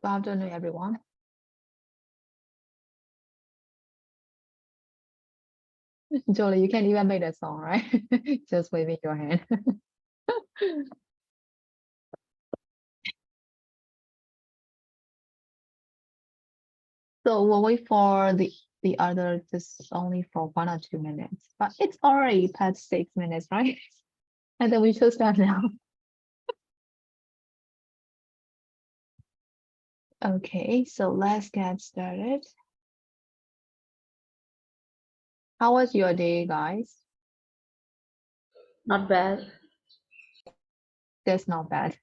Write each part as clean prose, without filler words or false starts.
Good afternoon, everyone. Jolie, you can't even make that song, right? Just waving your hand. So we'll wait for the other just only for 1 or 2 minutes, but it's already past 6 minutes, right? And then we should start now. Okay, so let's get started. How was your day, guys? Not bad. That's not bad.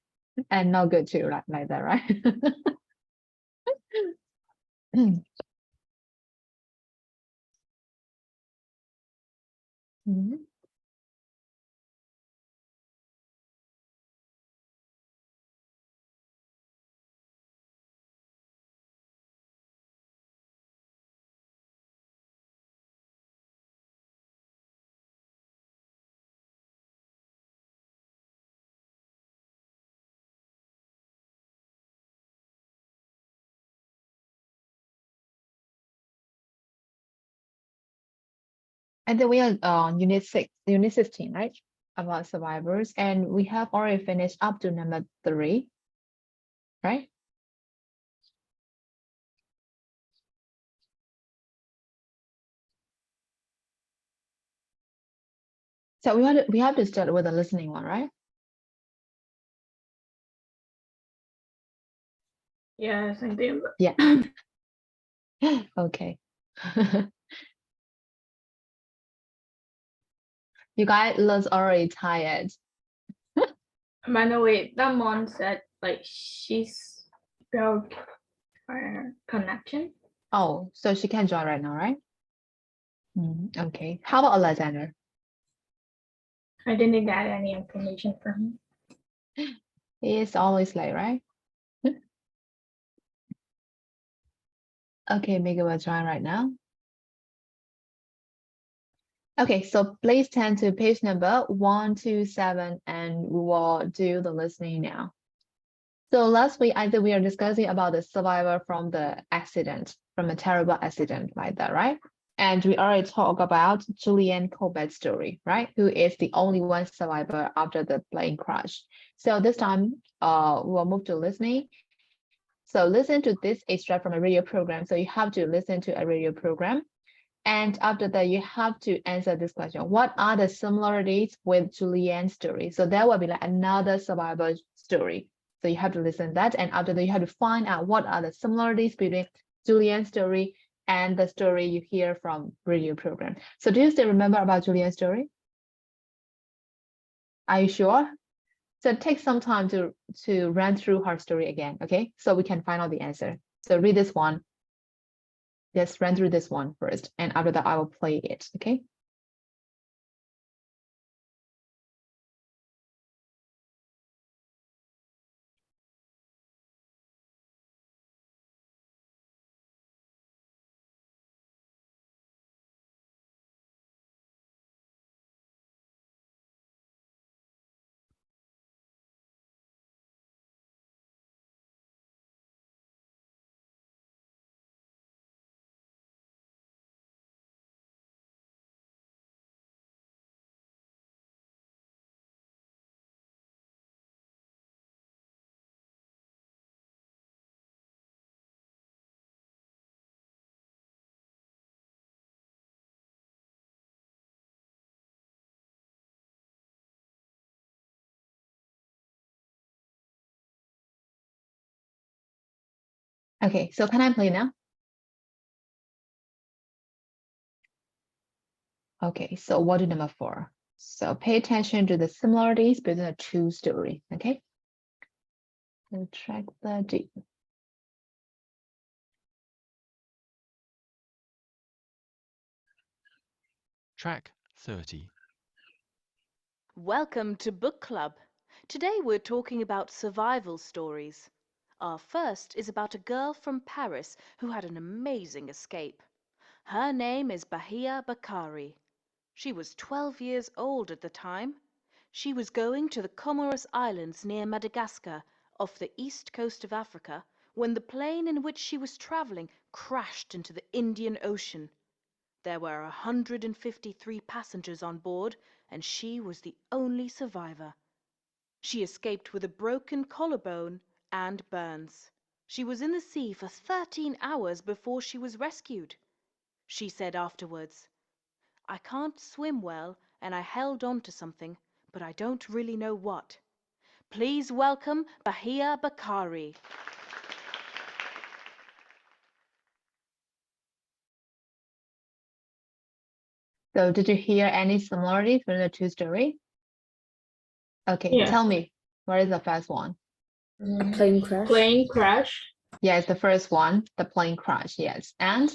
And not good too, like that, right? Mhm. And then we are on unit 16, right? About survivors. And we have already finished up to number 3, right? So we have to start with the listening one, right? Yes, I think. Yeah. Okay. You guys look already tired. By the way, that mom said like she's broke her connection. Oh, so she can join right now, right? Okay. How about Alexander? I didn't get any information from him. He is always late, right? Okay, Miguel will join right now. Okay, so please turn to page number 127 and we will do the listening now. So last week, I think we are discussing about the survivor from the accident, from a terrible accident like that, right? And we already talked about Julianne Colbert's story, right? Who is the only one survivor after the plane crash. So this time, we'll move to listening. So listen to this extract from a radio program. So you have to listen to a radio program. And after that, you have to answer this question. What are the similarities with Julianne's story? So there will be like another survivor story. So you have to listen to that. And after that, you have to find out what are the similarities between Julianne's story and the story you hear from radio program. So do you still remember about Julianne's story? Are you sure? So take some time to run through her story again, okay? So we can find out the answer. So read this one. Just run through this one first. And after that, I will play it, okay? Okay, so can I play now? Okay, so what is number 4? So pay attention to the similarities between the two stories, okay? So track 30. Track 30. Welcome to Book Club. Today we're talking about survival stories. Our first is about a girl from Paris who had an amazing escape. Her name is Bahia Bakari. She was 12 years old at the time. She was going to the Comoros Islands near Madagascar, off the east coast of Africa, when the plane in which she was traveling crashed into the Indian Ocean. There were 153 passengers on board, and she was the only survivor. She escaped with a broken collarbone and burns. She was in the sea for 13 hours before she was rescued. She said afterwards, "I can't swim well, and I held on to something, but I don't really know what." Please welcome Bahia Bakari. So did you hear any similarities between the two stories? Okay, Yeah. tell me, what is the first one? Plane crash. Plane crash. Yes, the first one, the plane crash, yes. And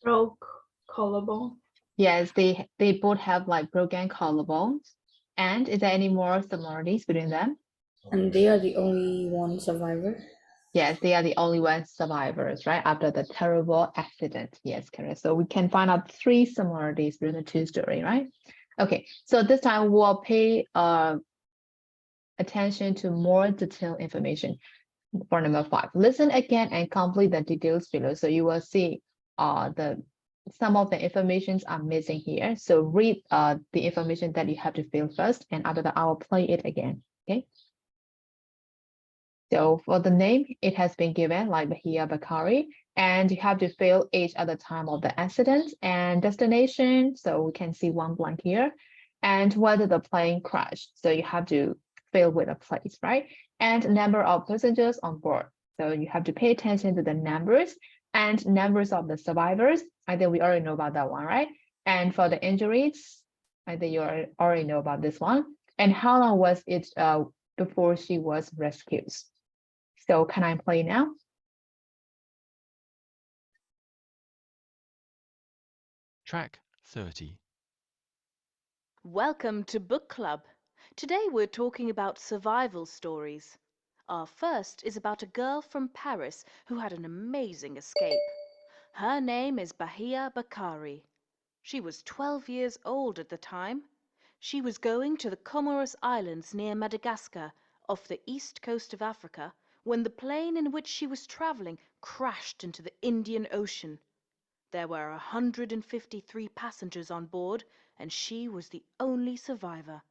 Broke collarbone. yes, they both have like broken collarbones. And is there any more similarities between them? And they are the only one survivor. Yes, they are the only one survivors, right? After the terrible accident. Yes, correct. So we can find out 3 similarities between the two stories, right? Okay, so this time we'll pay attention to more detailed information. For number 5, listen again and complete the details below. So you will see some of the informations are missing here. So read the information that you have to fill first, and after that I will play it again. Okay. So for the name, it has been given like Bahia Bakari, and you have to fill age at the time of the accident and destination. So we can see one blank here, and whether the plane crashed. So you have to fill with a place, right? And number of passengers on board. So you have to pay attention to the numbers and numbers of the survivors. I think we already know about that one, right? And for the injuries, I think you already know about this one. And how long was it before she was rescued? So can I play now? Track 30. Welcome to Book Club. Today we're talking about survival stories. Our first is about a girl from Paris who had an amazing escape. Her name is Bahia Bakari. She was 12 years old at the time. She was going to the Comoros Islands near Madagascar, off the east coast of Africa, when the plane in which she was traveling crashed into the Indian Ocean. There were 153 passengers on board, and she was the only survivor.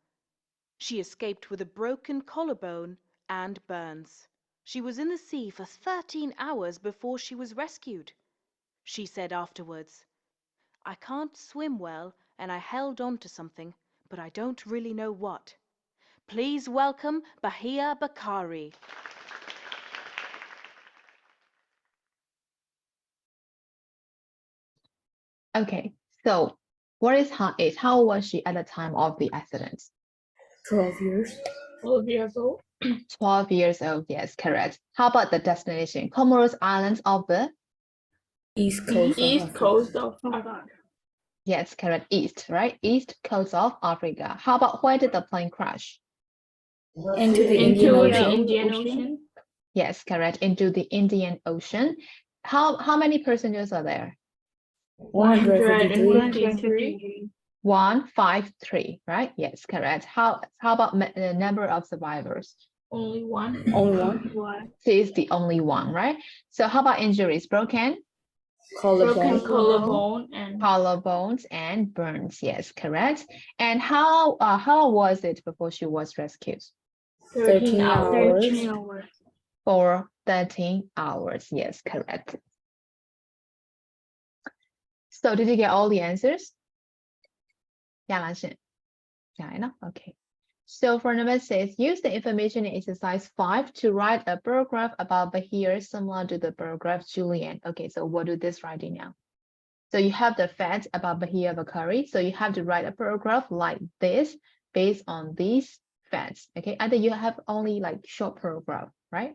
She escaped with a broken collarbone and burns. She was in the sea for 13 hours before she was rescued. She said afterwards, "I can't swim well, and I held on to something, but I don't really know what." Please welcome Bahia Bakari. Okay, so what is her age? How old was she at the time of the accident? 12 years. 12 years old. 12 years old, yes, correct. How about the destination? Comoros Islands of the, East Coast. East coast of Africa. yes, correct, east, right? East coast of Africa. How about where did the plane crash? Into the Into the Ocean. Indian Ocean. Yes, correct, into the Indian Ocean. How many passengers are there? 153. 153. 153, right? Yes, correct. How about the number of survivors? Only one. Only one. She is the only one, right? So how about injuries? Broken Broken Collarbone. collarbone and collarbones and burns. Yes, correct. And how was it before she was rescued? 13 hours. 13 hours. For 13 hours. Yes, correct. So did you get all the answers? 亚兰是讲完了 Okay. So for number 6, use the information in exercise 5 to write a paragraph about Bahir similar to the paragraph Julian. Okay, so we'll do this writing now. So you have the facts about Bahia Bakari. So you have to write a paragraph like this based on these facts. Okay, either you have only like short paragraph, right?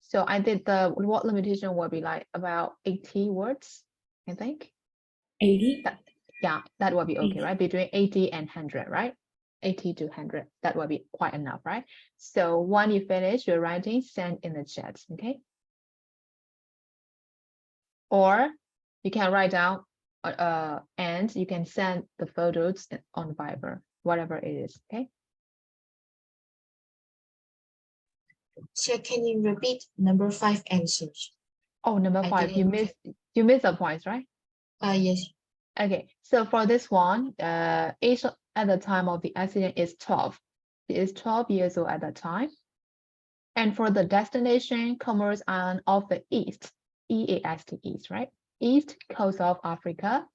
So I did the word limitation will be like about 80 words, I think. 80. Yeah, that will be okay, right? Between 80 and 100, right? 80 to 100, that will be quite enough, right? So when you finish your writing, send in the chat, okay? Or you can write down and you can send the photos on Viber, whatever it is, okay? Sir, can you repeat number 5 answers? Oh, number I 5, you didn't- missed the points, right? Yes. Okay, so for this one, age at the time of the accident is 12. She is 12 years old at that time. And for the destination, Commerce Island of the East, EAST, East, right? East coast of Africa.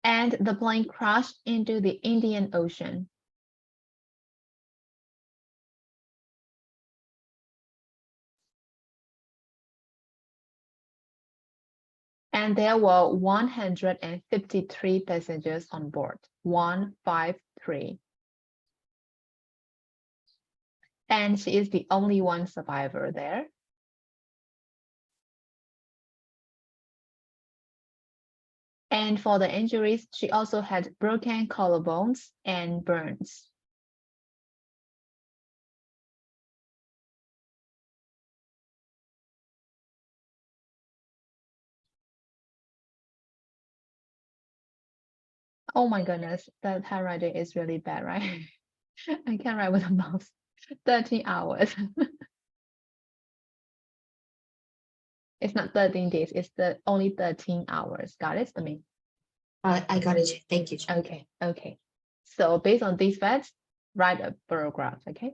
And the plane crashed into the Indian Ocean. And there were 153 passengers on board, 153. And she is the only one survivor there. And for the injuries, she also had broken collarbones and burns. Oh my goodness, that handwriting is really bad, right? I can't write with a mouse. 13 hours. It's not 13 days, it's only 13 hours. Got it, Stami? I got it. Thank you. Okay, okay. So based on these facts, write a paragraph, okay?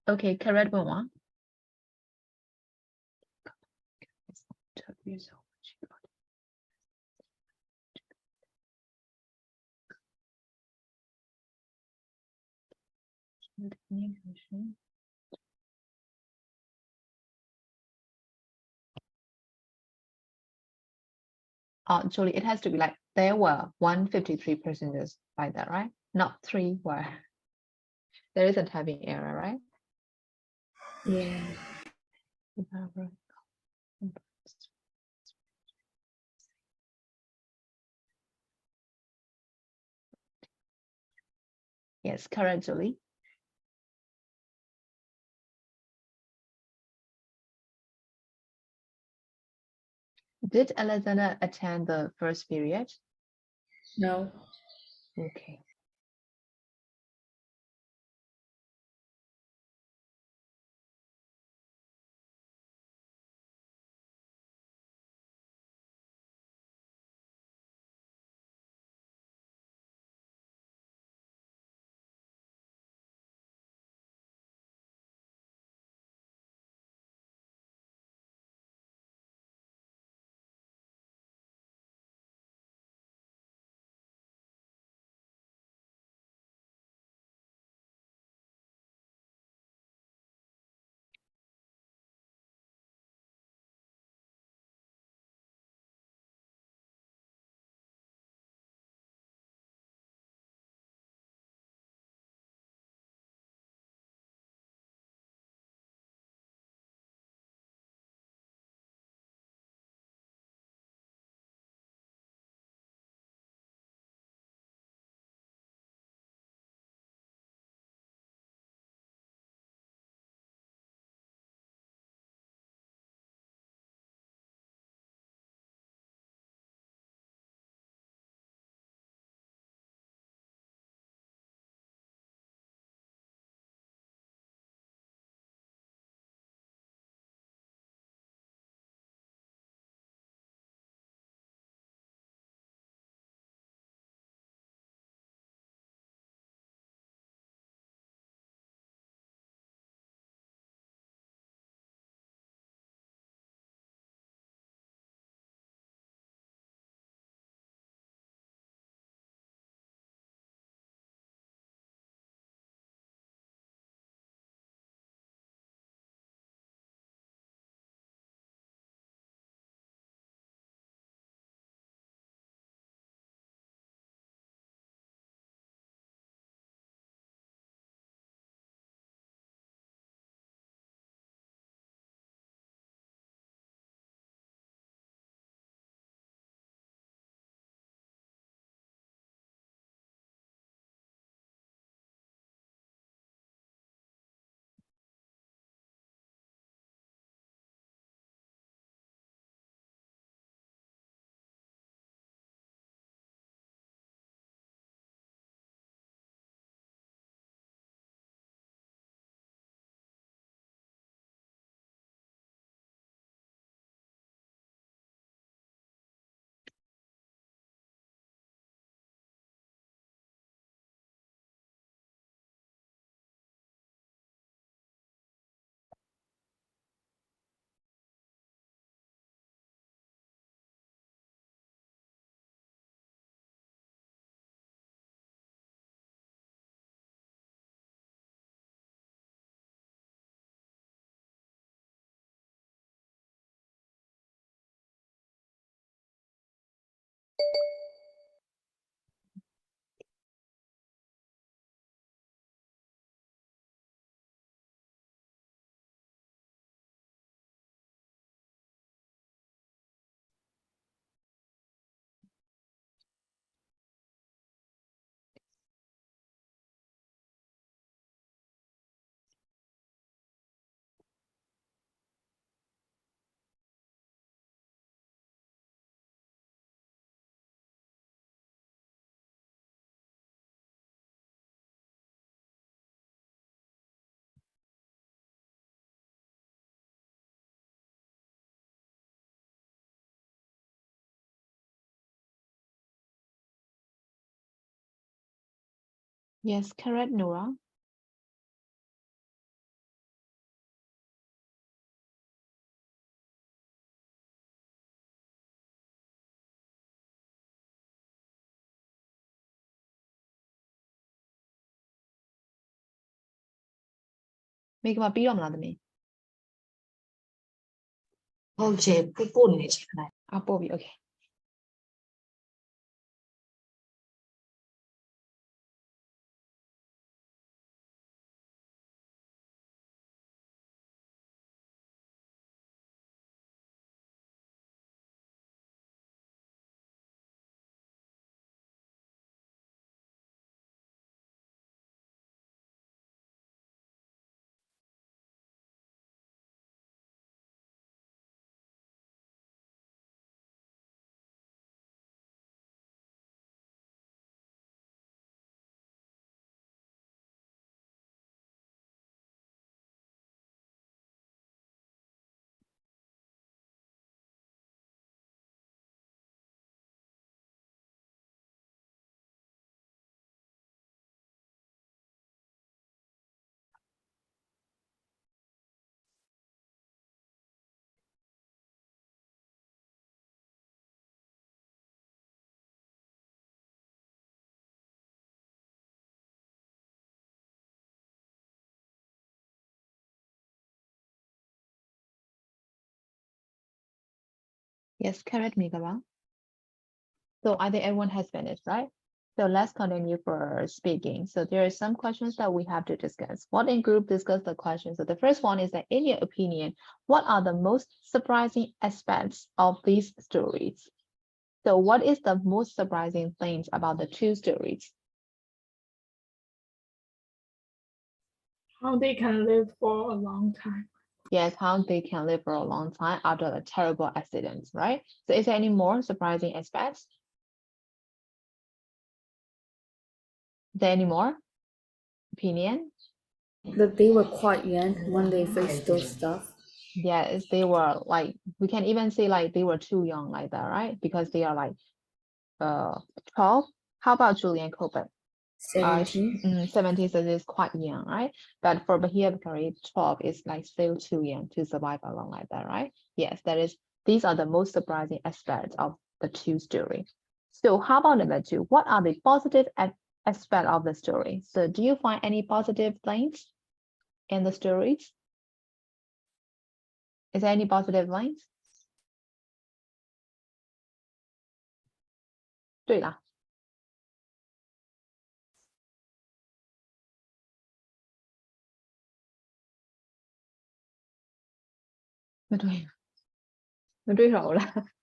Okay, correct one. Julie, it has to be like there were 153 passengers by that, right? Not 3 were. There is a typing error, right? Yeah. Yes, correct, Julie. Did Alexander attend the first period? No. Okay. Yes, correct, Nora. မိကမပြီးတော့မလားသမီး ဟုတ်ချေပို့နေချင်တယ် အပို့ပြီ okay yes correct မိကပါ so I think everyone has finished right so let's continue for speaking so there are some questions that we have to discuss what in group discuss the questions so the first one is that in your opinion what are the most surprising aspects of these stories so what is the most surprising things about the two stories How they can live for a long time. yes how they can live for a long time after a terrible accident right so is there any more surprising aspects is there any more opinion that they were quite young when they faced those stuff. yes they were like we can even say like they were too young like that right because they are like 12 how about Julian Copen 17. 17 so this is quite young right but for Bahia Bakari 12 is like still too young to survive alone like that right yes that is these are the most surprising aspects of the two stories so how about number 2 what are the positive aspect of the story so do you find any positive things in the stories is there any positive lines 对啦မတွေ့တော့ဘူးလား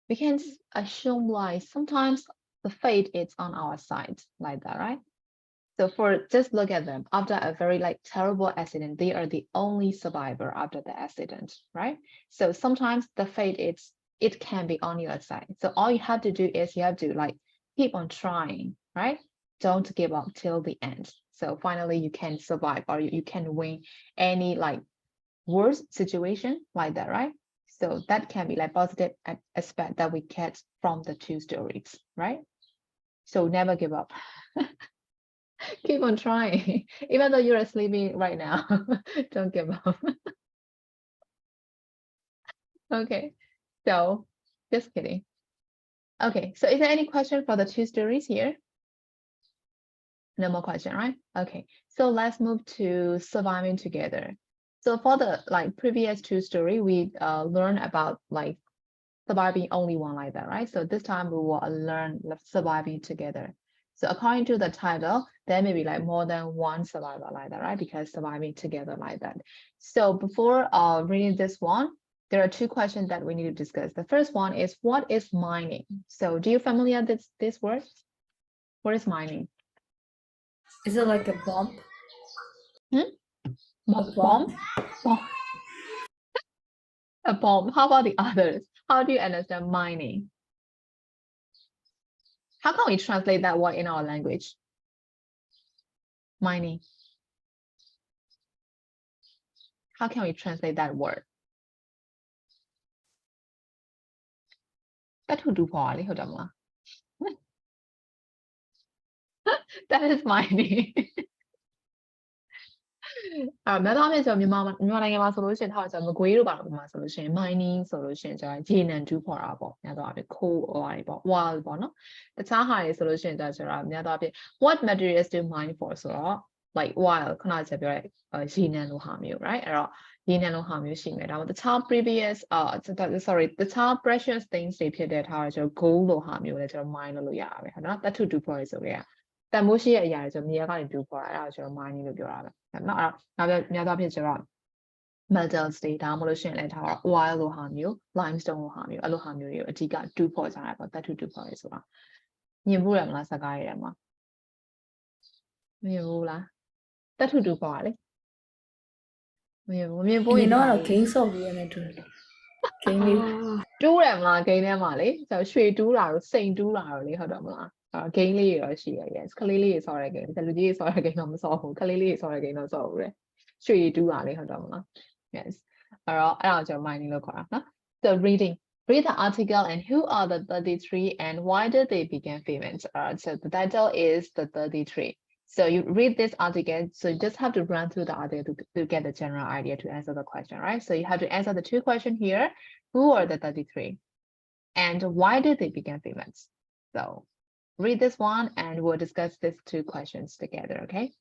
we can assume like sometimes the fate is on our side like that right so for just look at them after a very like terrible accident they are the only survivor after the accident right so sometimes the fate is it can be on your side so all you have to do is you have to like keep on trying right don't give up till the end so finally you can survive or you can win any like worse situation like that right so that can be like positive aspect that we get from the two stories, right? So never give up. Keep on trying. Even though you're sleeping right now, don't give up. Okay, so just kidding. Okay, so is there any question for the two stories here? No more question, right? Okay, so let's move to surviving together. So for the like previous two story, we learned about like surviving only one like that, right? So this time we will learn surviving together. So according to the title, there may be like more than one survivor like that, right? Because surviving together like that. So before reading this one, there are two questions that we need to discuss. The first one is what is mining? So do you familiar this word? What is mining? Is it like a bomb? Bomb? A bomb. How about the others? How do you understand mining? How can we translate that word in our language? Mining. How can we translate that word? That is mining. များသောအားဖြင့်ကျွန်တော်မြန်မာနိုင်ငံမှာဆိုလို့ရှိရင်ထားကျွန်တော်မကွေးတို့ပါတော့မှာဆိုလို့ရှိရင် mining ဆိုလို့ရှိရင်ကျွန်တော်ရေနံတူးဖော်တာပေါ့များသောအားဖြင့် coal ဟိုဟာတွေပေါ့ oil ပေါ့နော်တခြားဟာတွေဆိုလို့ရှိရင်ကျွန်တော်များသောအားဖြင့် what materials do mine for ဆိုတော့ like oil ခုနကပြောတဲ့ရေနံလိုဟာမျိုး right အဲ့တော့ရေနံလိုဟာမျိုးရှိမယ်ဒါမှမဟုတ်တခြား previous sorry တခြား precious things တွေဖြစ်တဲ့ထားကျွန်တော် gold လိုဟာမျိုးလည်းကျွန်တော် mine လုပ်လို့ရတာပဲဟုတ်နော်သတ္ထုတူးဖော်ရေးဆိုကြတန်မိုးရှိတဲ့အရာတွေကျွန်တော်မြေကနေတူးဖော်တာအဲ့ဒါကျွန်တော် mining လို့ပြောတာပဲဟုတ်နော်အဲ့တော့များသောအားဖြင့်ကျွန်တော် metals တွေဒါမှမဟုတ်ရှင်လည်းထားတော့ oil လိုဟာမျိုး limestone လိုဟာမျိုးအဲ့လိုဟာမျိုးတွေကိုအဓိကတူးဖော်ကြတာပေါ့သတ္ထုတူးဖော်ရေးဆိုတာမြင်ဘူးရမလားစကားရမှာမမြင်ဘူးလားသတ္ထုတူးဖော်ရလေမမြင်ဘူး You know တော့ game ဆော့ပြီးရမယ်တူတယ် game လေး တူးတယ်မလားဂိမ်းထဲမှာလေကျွန်တော်ရွှေတူးတာတို့စိန်တူးတာတို့လေဟုတ်တယ်မလားဂိမ်းလေးတွေတော့ရှိရ yes ကလေးလေးတွေဆော်တဲ့ဂိမ်းလူကြီးတွေဆော်တဲ့ဂိမ်းတော့မဆော်ဘူးကလေးလေးတွေဆော်တဲ့ဂိမ်းတော့ဆော်ဘူးတဲ့ရွှေတူးတာလေဟုတ်တယ်မလား yes အဲ့တော့ကျွန်တော် mining လို့ခေါ်တာနော် so read the article and who are the 33 and why did they become famous so the title is the 33 so you read this article so you just have to run through the article to get the general idea to answer the question right so you have to answer the two questions here who are the 33 and why did they become famous so read this one and we'll discuss these two questions together, okay?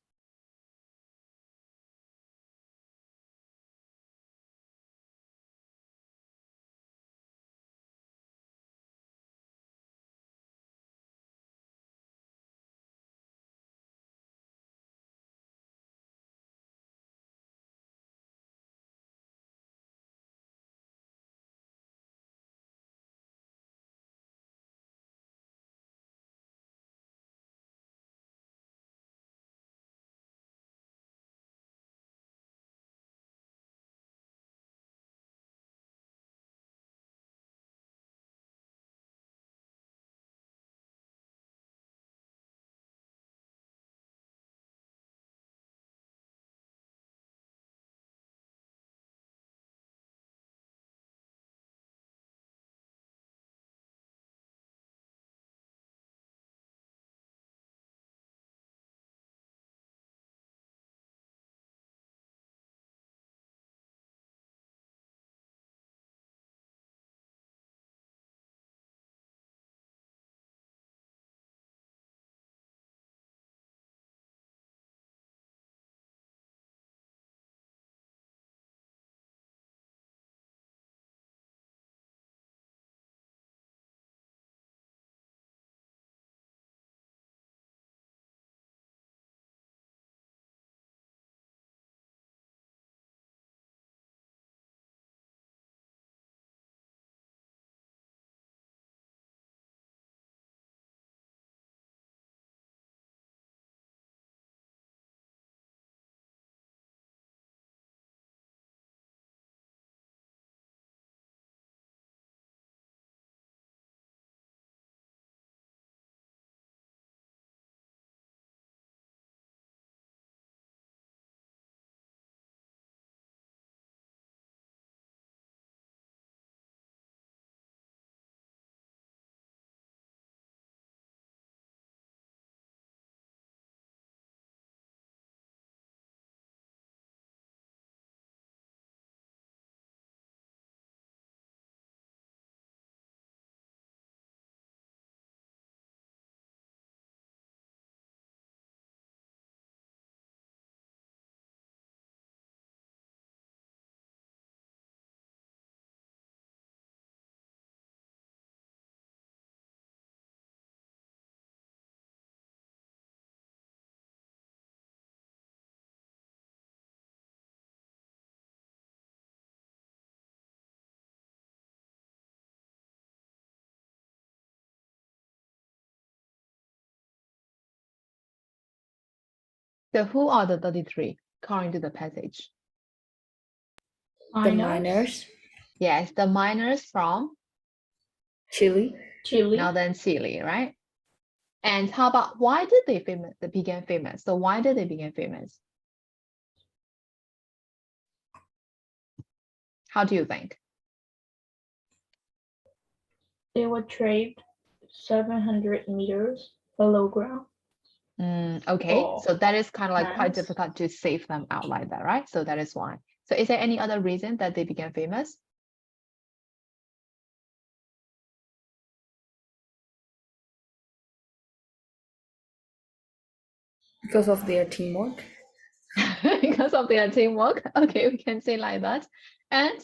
So who are the 33 according to the passage? The miners, Yes, the miners from Chile, Chile. northern Chile, right? And how about why did they become famous? So why did they become famous? How do you think? They were trapped 700 meters below ground. Okay, Oh, so that is kind of like quite nice. difficult to save them out like that, right? So that is why. So is there any other reason that they became famous? Because of their teamwork. Because of their teamwork. Okay, we can say like that. And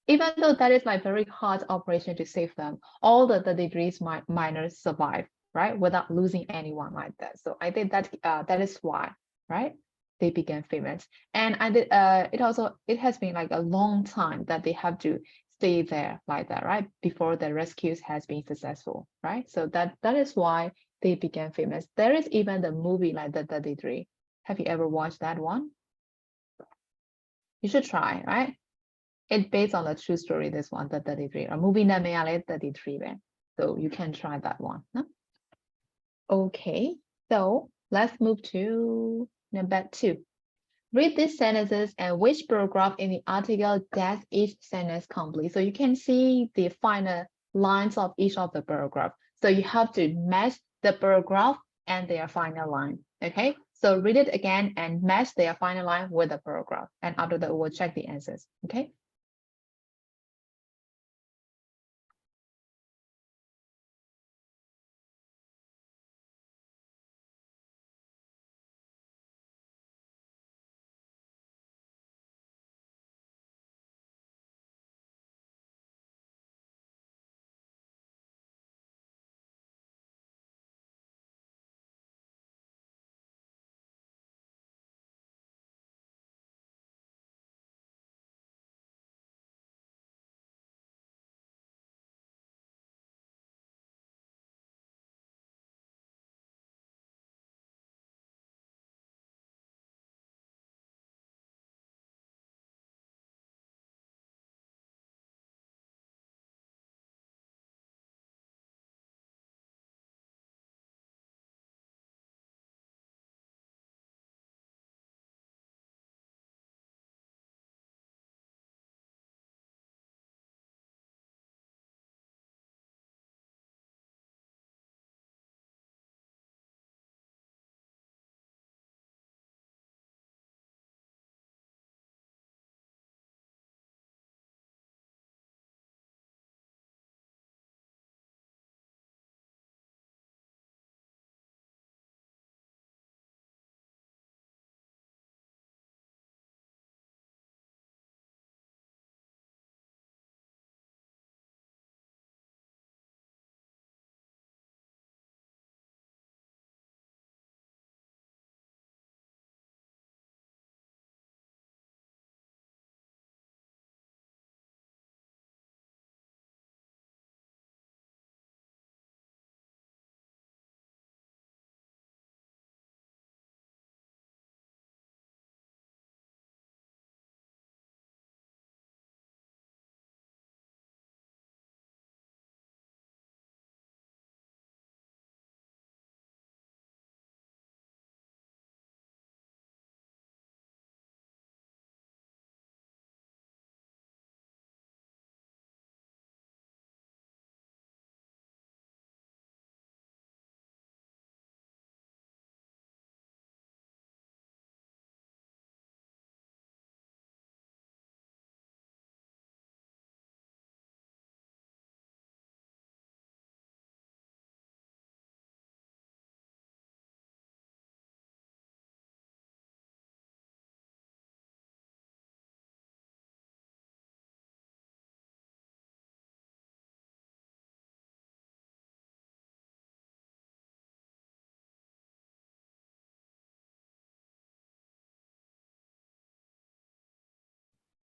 even though that is like very hard operation to save them, all the degrees miners survive, right? Without losing anyone like that. So I think that that is why, right? They became famous. And I did it has been like a long time that they have to stay there like that, right? Before the rescues has been successful, right? So that is why they became famous. There is even the movie like the 33. Have you ever watched that one? You should try, right? It's based on a true story, this one, the 33. A movie named 33 ပဲ. So you can try that one. No? Okay, so let's move to number 2. Read these sentences and which paragraph in the article does each sentence complete. So you can see the final lines of each of the paragraph. So you have to match the paragraph and their final line. Okay, so read it again and match their final line with the paragraph. And after that, we'll check the answers. Okay.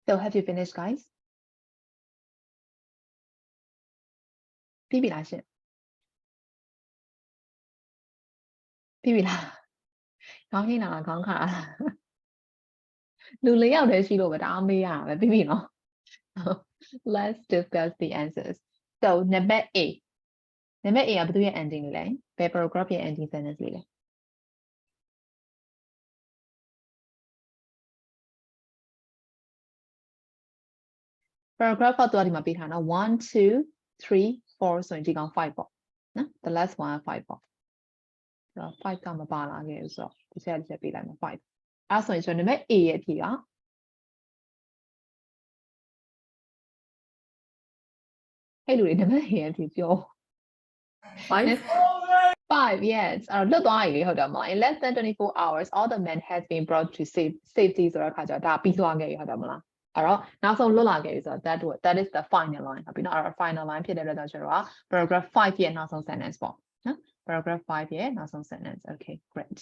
So have you finished, guys? ပြီးပြီလားရှင့်? ပြီးပြီလား? ခေါင်းငိမ့်တာလားခေါင်းခါလား? လူ4ယောက်တည်းရှိလို့ပဲတအားမေးရတာပဲပြီးပြီနော်? Let's discuss the answers. So number A. Number A ကဘယ်သူရဲ့ ending လေးလဲ? ဘယ် paragraph ရဲ့ ending sentence လေးလဲ? Paragraph ကသူကဒီမှာပေးထားနော် 1 2 3 4ဆိုရင်ဒီကောင်5ပေါ့နော် the last one 5ပေါ့ တော့5ကမပါလာခဲ့ဘူးဆိုတော့ဒီချက်ပေးလိုက်မှာ5အဲ့ဆိုရင်ကျွန်တော်နံပါတ် A ရဲ့အဖြေက အဲ့လူတွေနံပါတ် A ရဲ့အဖြေပြော 5 5 yes အဲ့တော့လွတ်သွားပြီလေဟုတ်တယ်မလား in less than 24 hours all the men has been brought to safety ဆိုတော့ခါကျတော့ဒါပြီးသွားခဲ့ပြီဟုတ်တယ်မလားအဲ့တော့နောက်ဆုံးလွတ်လာခဲ့ပြီဆိုတော့ that is the final line ဟုတ်ပြီနော်အဲ့တော့ final line ဖြစ်တဲ့အတွက်ကြောင့်ကျွန်တော်က paragraph 5ရဲ့နောက်ဆုံး sentence ပေါ့နော် paragraph 5ရဲ့နောက်ဆုံး sentence okay great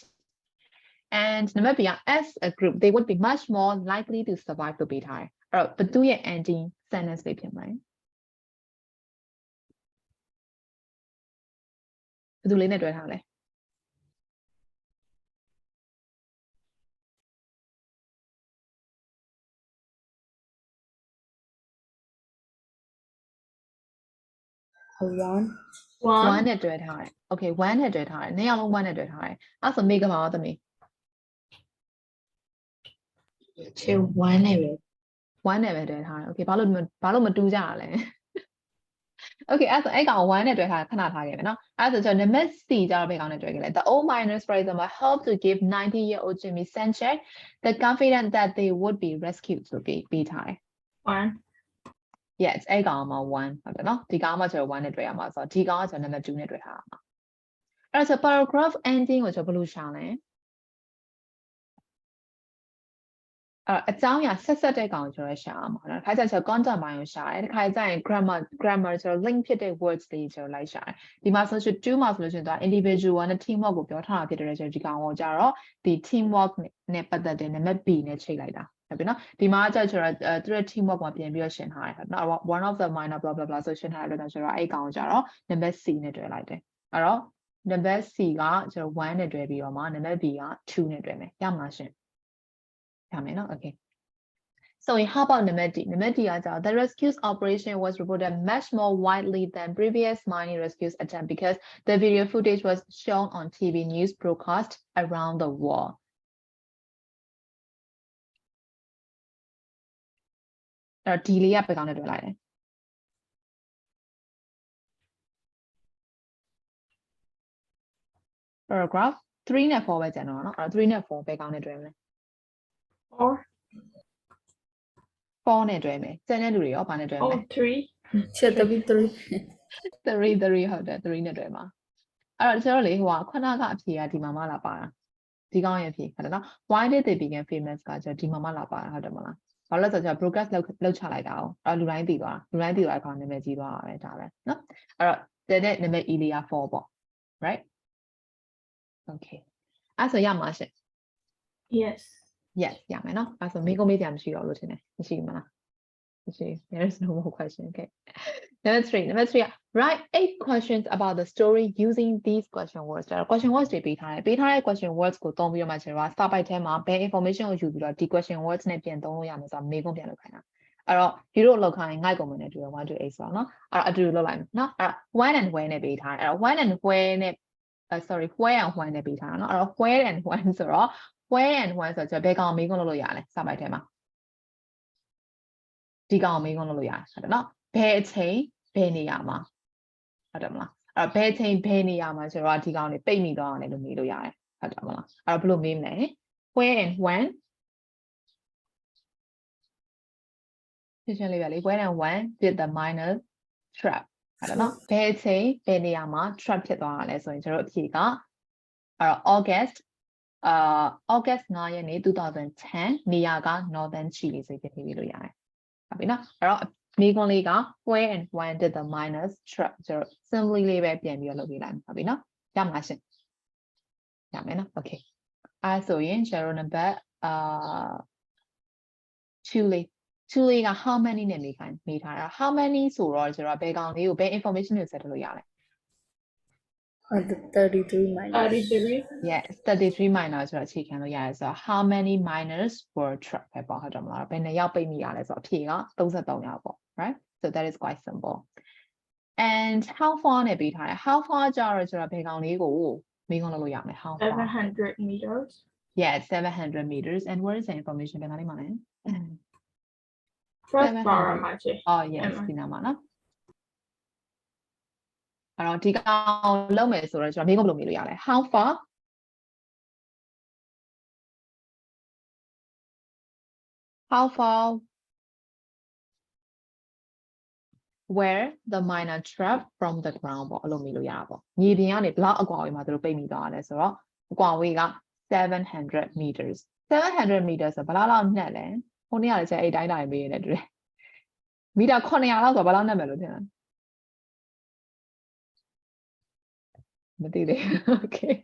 and number B as a group they would be much more likely to survive လို့ပေးထားတယ်အဲ့တော့ဘသူရဲ့ ending sentence လေးဖြစ်မှာဘယ်သူလေးနဲ့တွဲထားလဲ 1 1နဲ့တွဲထားတယ် okay 1နဲ့တွဲထားတယ်နှစ်ယောက်လုံး1နဲ့တွဲထားတယ်အဲ့ဆိုမိကမှာရောသမီး 2 1နဲ့ပဲ 1နဲ့ပဲတွဲထားတယ် okay ဘာလို့မတူကြရလဲ okay အဲ့ဆိုအဲ့ကောင်1နဲ့တွဲထားခဏထားခဲ့မယ်နော်အဲ့ဆိုကျွန်တော် name C ကြတော့ဘယ်ကောင်နဲ့တွဲခဲ့လဲ the old miners for example helped to give 90-year-old Jimmy Sanchez the confidence that they would be rescued ဆိုပြီးထားတယ် 1 yes အဲ့ကောင်မှာ1ဟုတ်တယ်နော်ဒီကောင်မှာကျွန်တော်1နဲ့တွဲရမှာဆိုတော့ဒီကောင်ကကျွန်တော် number 2နဲ့တွဲထားရမှာအဲ့တော့ paragraph ending ကိုကျွန်တော်ဘယ်လိုရှာလဲအကြောင်းအရာဆက်တဲ့ကောင်ကျွန်တော်ရှာအောင်ပါနော်။ခါကျကျွန်တော် content ပိုင်းကိုရှာတယ်။တစ်ခါကျရင် grammar ကျွန်တော် link ဖြစ်တဲ့ words တွေကျွန်တော်လိုက်ရှာတယ်။ဒီမှာဆိုရှင်2မှာဆိုလို့ရှိရင်တော့ individual နဲ့ teamwork ကိုပြောထားတာဖြစ်တဲ့ကျွန်တော်ဒီကောင်ကိုကြတော့ဒီ teamwork နဲ့ပတ်သက်တဲ့ name B နဲ့ချိန်လိုက်တာ။ဟုတ်ပြီနော်။ဒီမှာကျကျွန်တော်သူတို့ teamwork မှာပြန်ပြီးတော့ရှင်းထားတယ်။နော် one of the minor blah blah blah ဆိုရှင်းထားတဲ့အတွက်ကျွန်တော်အဲ့ကောင်ကိုကြတော့ name C နဲ့တွဲလိုက်တယ်။အဲ့တော့ name C ကကျွန်တော်1နဲ့တွဲပြီးတော့မှ name B က2နဲ့တွဲမယ်။ရမှာရှင်။ Okay. So how about number D? Number D the rescue operation was reported much more widely than previous mining rescue attempt because the video footage was shown on TV news broadcast around the world. Delay ပဲကောင်းတယ်တွေ့လိုက်တယ် Paragraph 3 နဲ့ 4ပဲကျန်တော့เนาะ3နဲ့ 4ပဲကောင်းတယ်တွေ့မလဲ 4 4နဲ့တွဲမယ်ကျန်တဲ့လူတွေရောဘာနဲ့တွဲမလဲ 3 ချက်3 3ဟုတ်တယ်3နဲ့တွဲမှာအဲ့တော့ကျွန်တော်လေဟိုကခုနကအဖြေကဒီမှာမလာပါတာဒီကောင်းရဲ့အဖြေဟုတ်တယ်နော် why did they become famous ကကျွန်တော်ဒီမှာမလာပါတာဟုတ်တယ်မလားဘာလို့လဲဆိုတော့ broadcast လောက်ချလိုက်တာအောင်အဲ့လူတိုင်းသိသွားလူတိုင်းသိသွားတဲ့ကောင်နာမည်ကြီးသွားတာပဲဒါပဲနော်အဲ့တော့တဲ့နာမည် Elia 4ပေါ့ right okay အဲ့ဆိုရမှာရှင့် yes yes ရမယ်နော်အဲ့ဆိုမိကုံးမေးကြမရှိတော့လို့ထင်တယ်မရှိဘူးမလား there is no more question okay number 3 write 8 questions about the story using these question words question words တွေပေးထားတယ်ပေးထားတဲ့ question words ကိုသုံးပြီးတော့မှကျွန်တော်က start by ထဲမှာဘယ် information ကိုယူပြီးတော့ဒီ question words နဲ့ပြန်သုံးလို့ရမယ်ဆိုတော့မိကုံးပြန်လုပ်ခိုင်းတာအဲ့တော့ဒီလိုလောက်ခိုင်းငိုက်ကုန်မယ်နဲ့တူတယ်1 to 8ဆိုတော့နော်အဲ့တော့အတူတူလောက်လိုက်မယ်နော်အဲ့တော့ when and where နဲ့ပေးထားတယ်အဲ့တော့ when and where နဲ့ sorry where and when နဲ့ပေးထားတာနော်အဲ့တော့ where and when ဆိုတော့ where and when ဆိုတော့ဘယ်ကောင်မိကုံးလုပ်လို့ရလဲ start by ထဲမှာဒီကောင်မေးခွန်းလုပ်လို့ရတယ်ဟုတ်တယ်နော်ဘယ်အချိန်ဘယ်နေရာမှာဟုတ်တယ်မလားအဲ့ဘယ်အချိန်ဘယ်နေရာမှာဆိုတော့ဒီကောင်တွေပိတ်မိသွားအောင်လည်းလို့မေးလို့ရတယ်ဟုတ်တယ်မလားအဲ့တော့ဘယ်လိုမေးမလဲ where and when ရှင်းလေးပဲလေ where and when did the miner trap ဟုတ်တယ်နော်ဘယ်အချိန်ဘယ်နေရာမှာ trap ဖြစ်သွားတာလဲဆိုရင်ကျွန်တော်တို့အဖြေကအဲ့တော့ August 9 ရက်နေ့2010နေရာက Northern Chile ဆိုဖြစ်ပြီးလို့ရတယ်ဟုတ်ပြီနော်အဲ့တော့မိခွန်းလေးက where and when did the miners trap ဆိုတော့ simply လေးပဲပြန်ပြီးတော့လုပ်ပေးလိုက်ဟုတ်ပြီနော်ရမှာရှင့်ရမယ်နော် okay အဲ့ဆိုရင်ကျွန်တော် number 2လေးက how many နဲ့မေးထားတာ how many ဆိုတော့ကျွန်တော်ဘယ်ကောင်လေးကိုဘယ် information ကိုဆက်လို့ရလဲ 33 minus 33 yes 33 miners ဆိုတော့အခြေခံလို့ရတယ်ဆိုတော့ how many miners were trapped ပဲပေါ့ဟုတ်တယ်မလားဘယ်နှစ်ယောက်ပိတ်မိရလဲဆိုတော့အဖြေက33ယောက်ပေါ့ right so that is quite simple and how far နဲ့ပေးထားတယ် how far ကြတော့ကျွန်တော်ဘယ်ကောင်လေးကိုမေးခွန်းလုပ်လို့ရမယ် how far 700 meters yes 700 meters and where is the information ဘယ်ကနေမှာလဲ first bar မှာချေ oh yes ဒီနားမှာနော် အဲ့တော့ဒီကောင်လုံးမယ်ဆိုတော့ကျွန်တော်မိကုန်းဘယ်လိုမေးလို့ရလဲ how far where the miner trap from the ground ပေါ့အဲ့လိုမေးလို့ရတာပေါ့မြေပြင်ကနေဘလောက်အကွာဝေးမှာသူတို့ပိတ်မိသွားတယ်ဆိုတော့အကွာဝေးက700 meters 700 meters ဆိုဘယ်လောက်နှက်လဲဟိုနေ့ကလည်းကျအဲ့တိုင်းတိုင်းမေးနေတယ်တူတယ်မီတာ900လောက်ဆိုဘယ်လောက်နှက်မယ်လို့ထင်လဲမသိသေးဘူး okay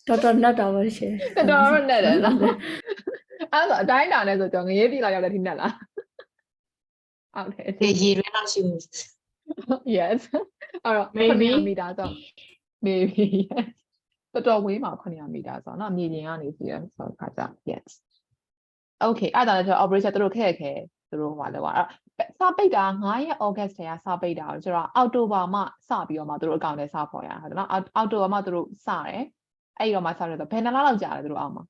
တော်တော်နှက်တာပါရှင် တော်တော်နဲ့တယ်နော်အဲ့ဒါအတိုင်းတာနဲ့ဆိုကျွန်တော်ငရေပြည်လောက်ရောက်တဲ့ထိနဲ့လားဟုတ်တယ် ရေရွေးလောက်ရှိမှု yes အဲ့တော့ Maybe 900 meter ဆို maybe yes တော်တော်ဝေးမှာ900 meter ဆိုတော့နော်မြေပြင်ကနေပြီးတော့ဆိုခါကြ yes okay အဲ့ဒါလည်းကျွန်တော် operation သူတို့ခက်ခဲသူတို့ဟိုပါလဲကွာအဲ့စပိတ်တာ9ရက် August ထဲကစပိတ်တာကိုကျွန်တော်အောက်တိုဘာမှစပြီးတော့မှသူတို့အကောင့်ထဲစဖော်ရဟုတ်တယ်နော်အောက်တိုဘာမှသူတို့စတယ်အဲ့ဒီတော့မှစရတော့ဘယ်နှစ်လလောက်ကြာလဲသူတို့အောက်မှာ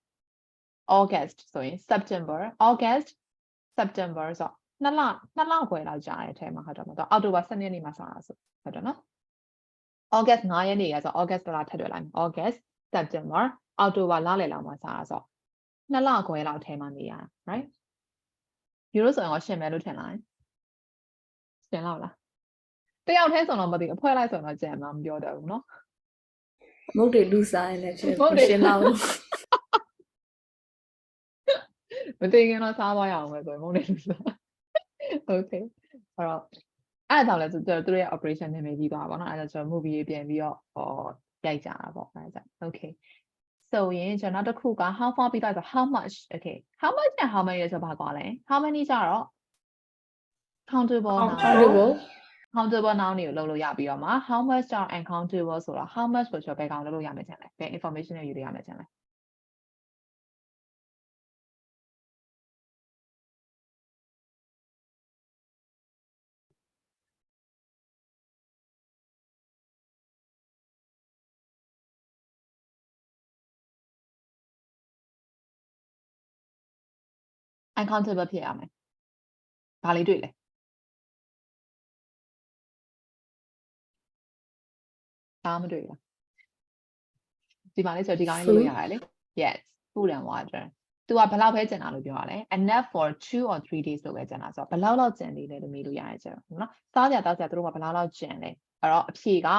August ဆိုရင် September August September ဆိုနှစ်လခွဲလောက်ကြာတဲ့အထဲမှာဟုတ်တယ်မဟုတ်အောက်တိုဘာ12ရက်နေ့မှာစတာဆိုဟုတ်တယ်နော် August 9ရက်နေ့ကဆို August လထပ်တွေ့လိုက် August September အောက်တိုဘာလလယ်လောက်မှာစတာဆိုနှစ်လခွဲလောက်ထဲမှာနေရ right ဒီလိုဆိုရင်ရှင်းမယ်လို့ထင်လားရှင်းလောက်လားတယောက်တည်းဆိုတော့မသိအဖွဲလိုက်ဆိုတော့ကြံမှာမပြောတော့ဘူးเนาะ မုတ်တွေလူစားရင်လည်းရှင် မုတ်တွေ ရှင်လောက် မသိခင်တော့စားသွားရအောင်ပဲဆိုရင်မုန်းနေလို့ဆို okay အဲ့တော့အဲ့ဒါလည်းသူတို့ရဲ့ operation နာမည်ကြီးသွားပါတော့အဲ့ဒါကျွန်တော် movie ရေးပြန်ပြီးတော့ရိုက်ကြတာပေါ့အဲ့ဒါ okay so ရင်ကျွန်တော်နောက်တစ်ခုက how far ပြီးတော့ဆို how much okay how much နဲ့ how many လဲဆိုဘာကွာလဲ how many ကြတော့ countable noun countable noun တွေကိုလုပ်လို့ရပြီးတော့မှာ how much ကြတော့ uncountable ဆိုတော့ how much ကိုကျွန်တော်ဘယ်ကောင်လုပ်လို့ရမယ်ထင်လဲဘယ် information တွေယူလို့ရမယ်ထင်လဲ uncountable ဖြစ်ရမယ်ဘာလေးတွေ့လဲဘာမတွေ့လားဒီမှာလေးဆိုဒီကောင်လေးလုပ်လို့ရတယ်လေ yes food and water သူကဘယ်လောက်ပဲကျန်တာလို့ပြောရလဲ enough for 2 or 3 days လို့ပဲကျန်တာဆိုတော့ဘယ်လောက်လောက်ကျန်သေးလဲလို့မေးလို့ရတယ်ကျတော့နော်စားကြတောက်ကြသူတို့ကဘယ်လောက်လောက်ကျန်လဲအဲ့တော့အဖြေက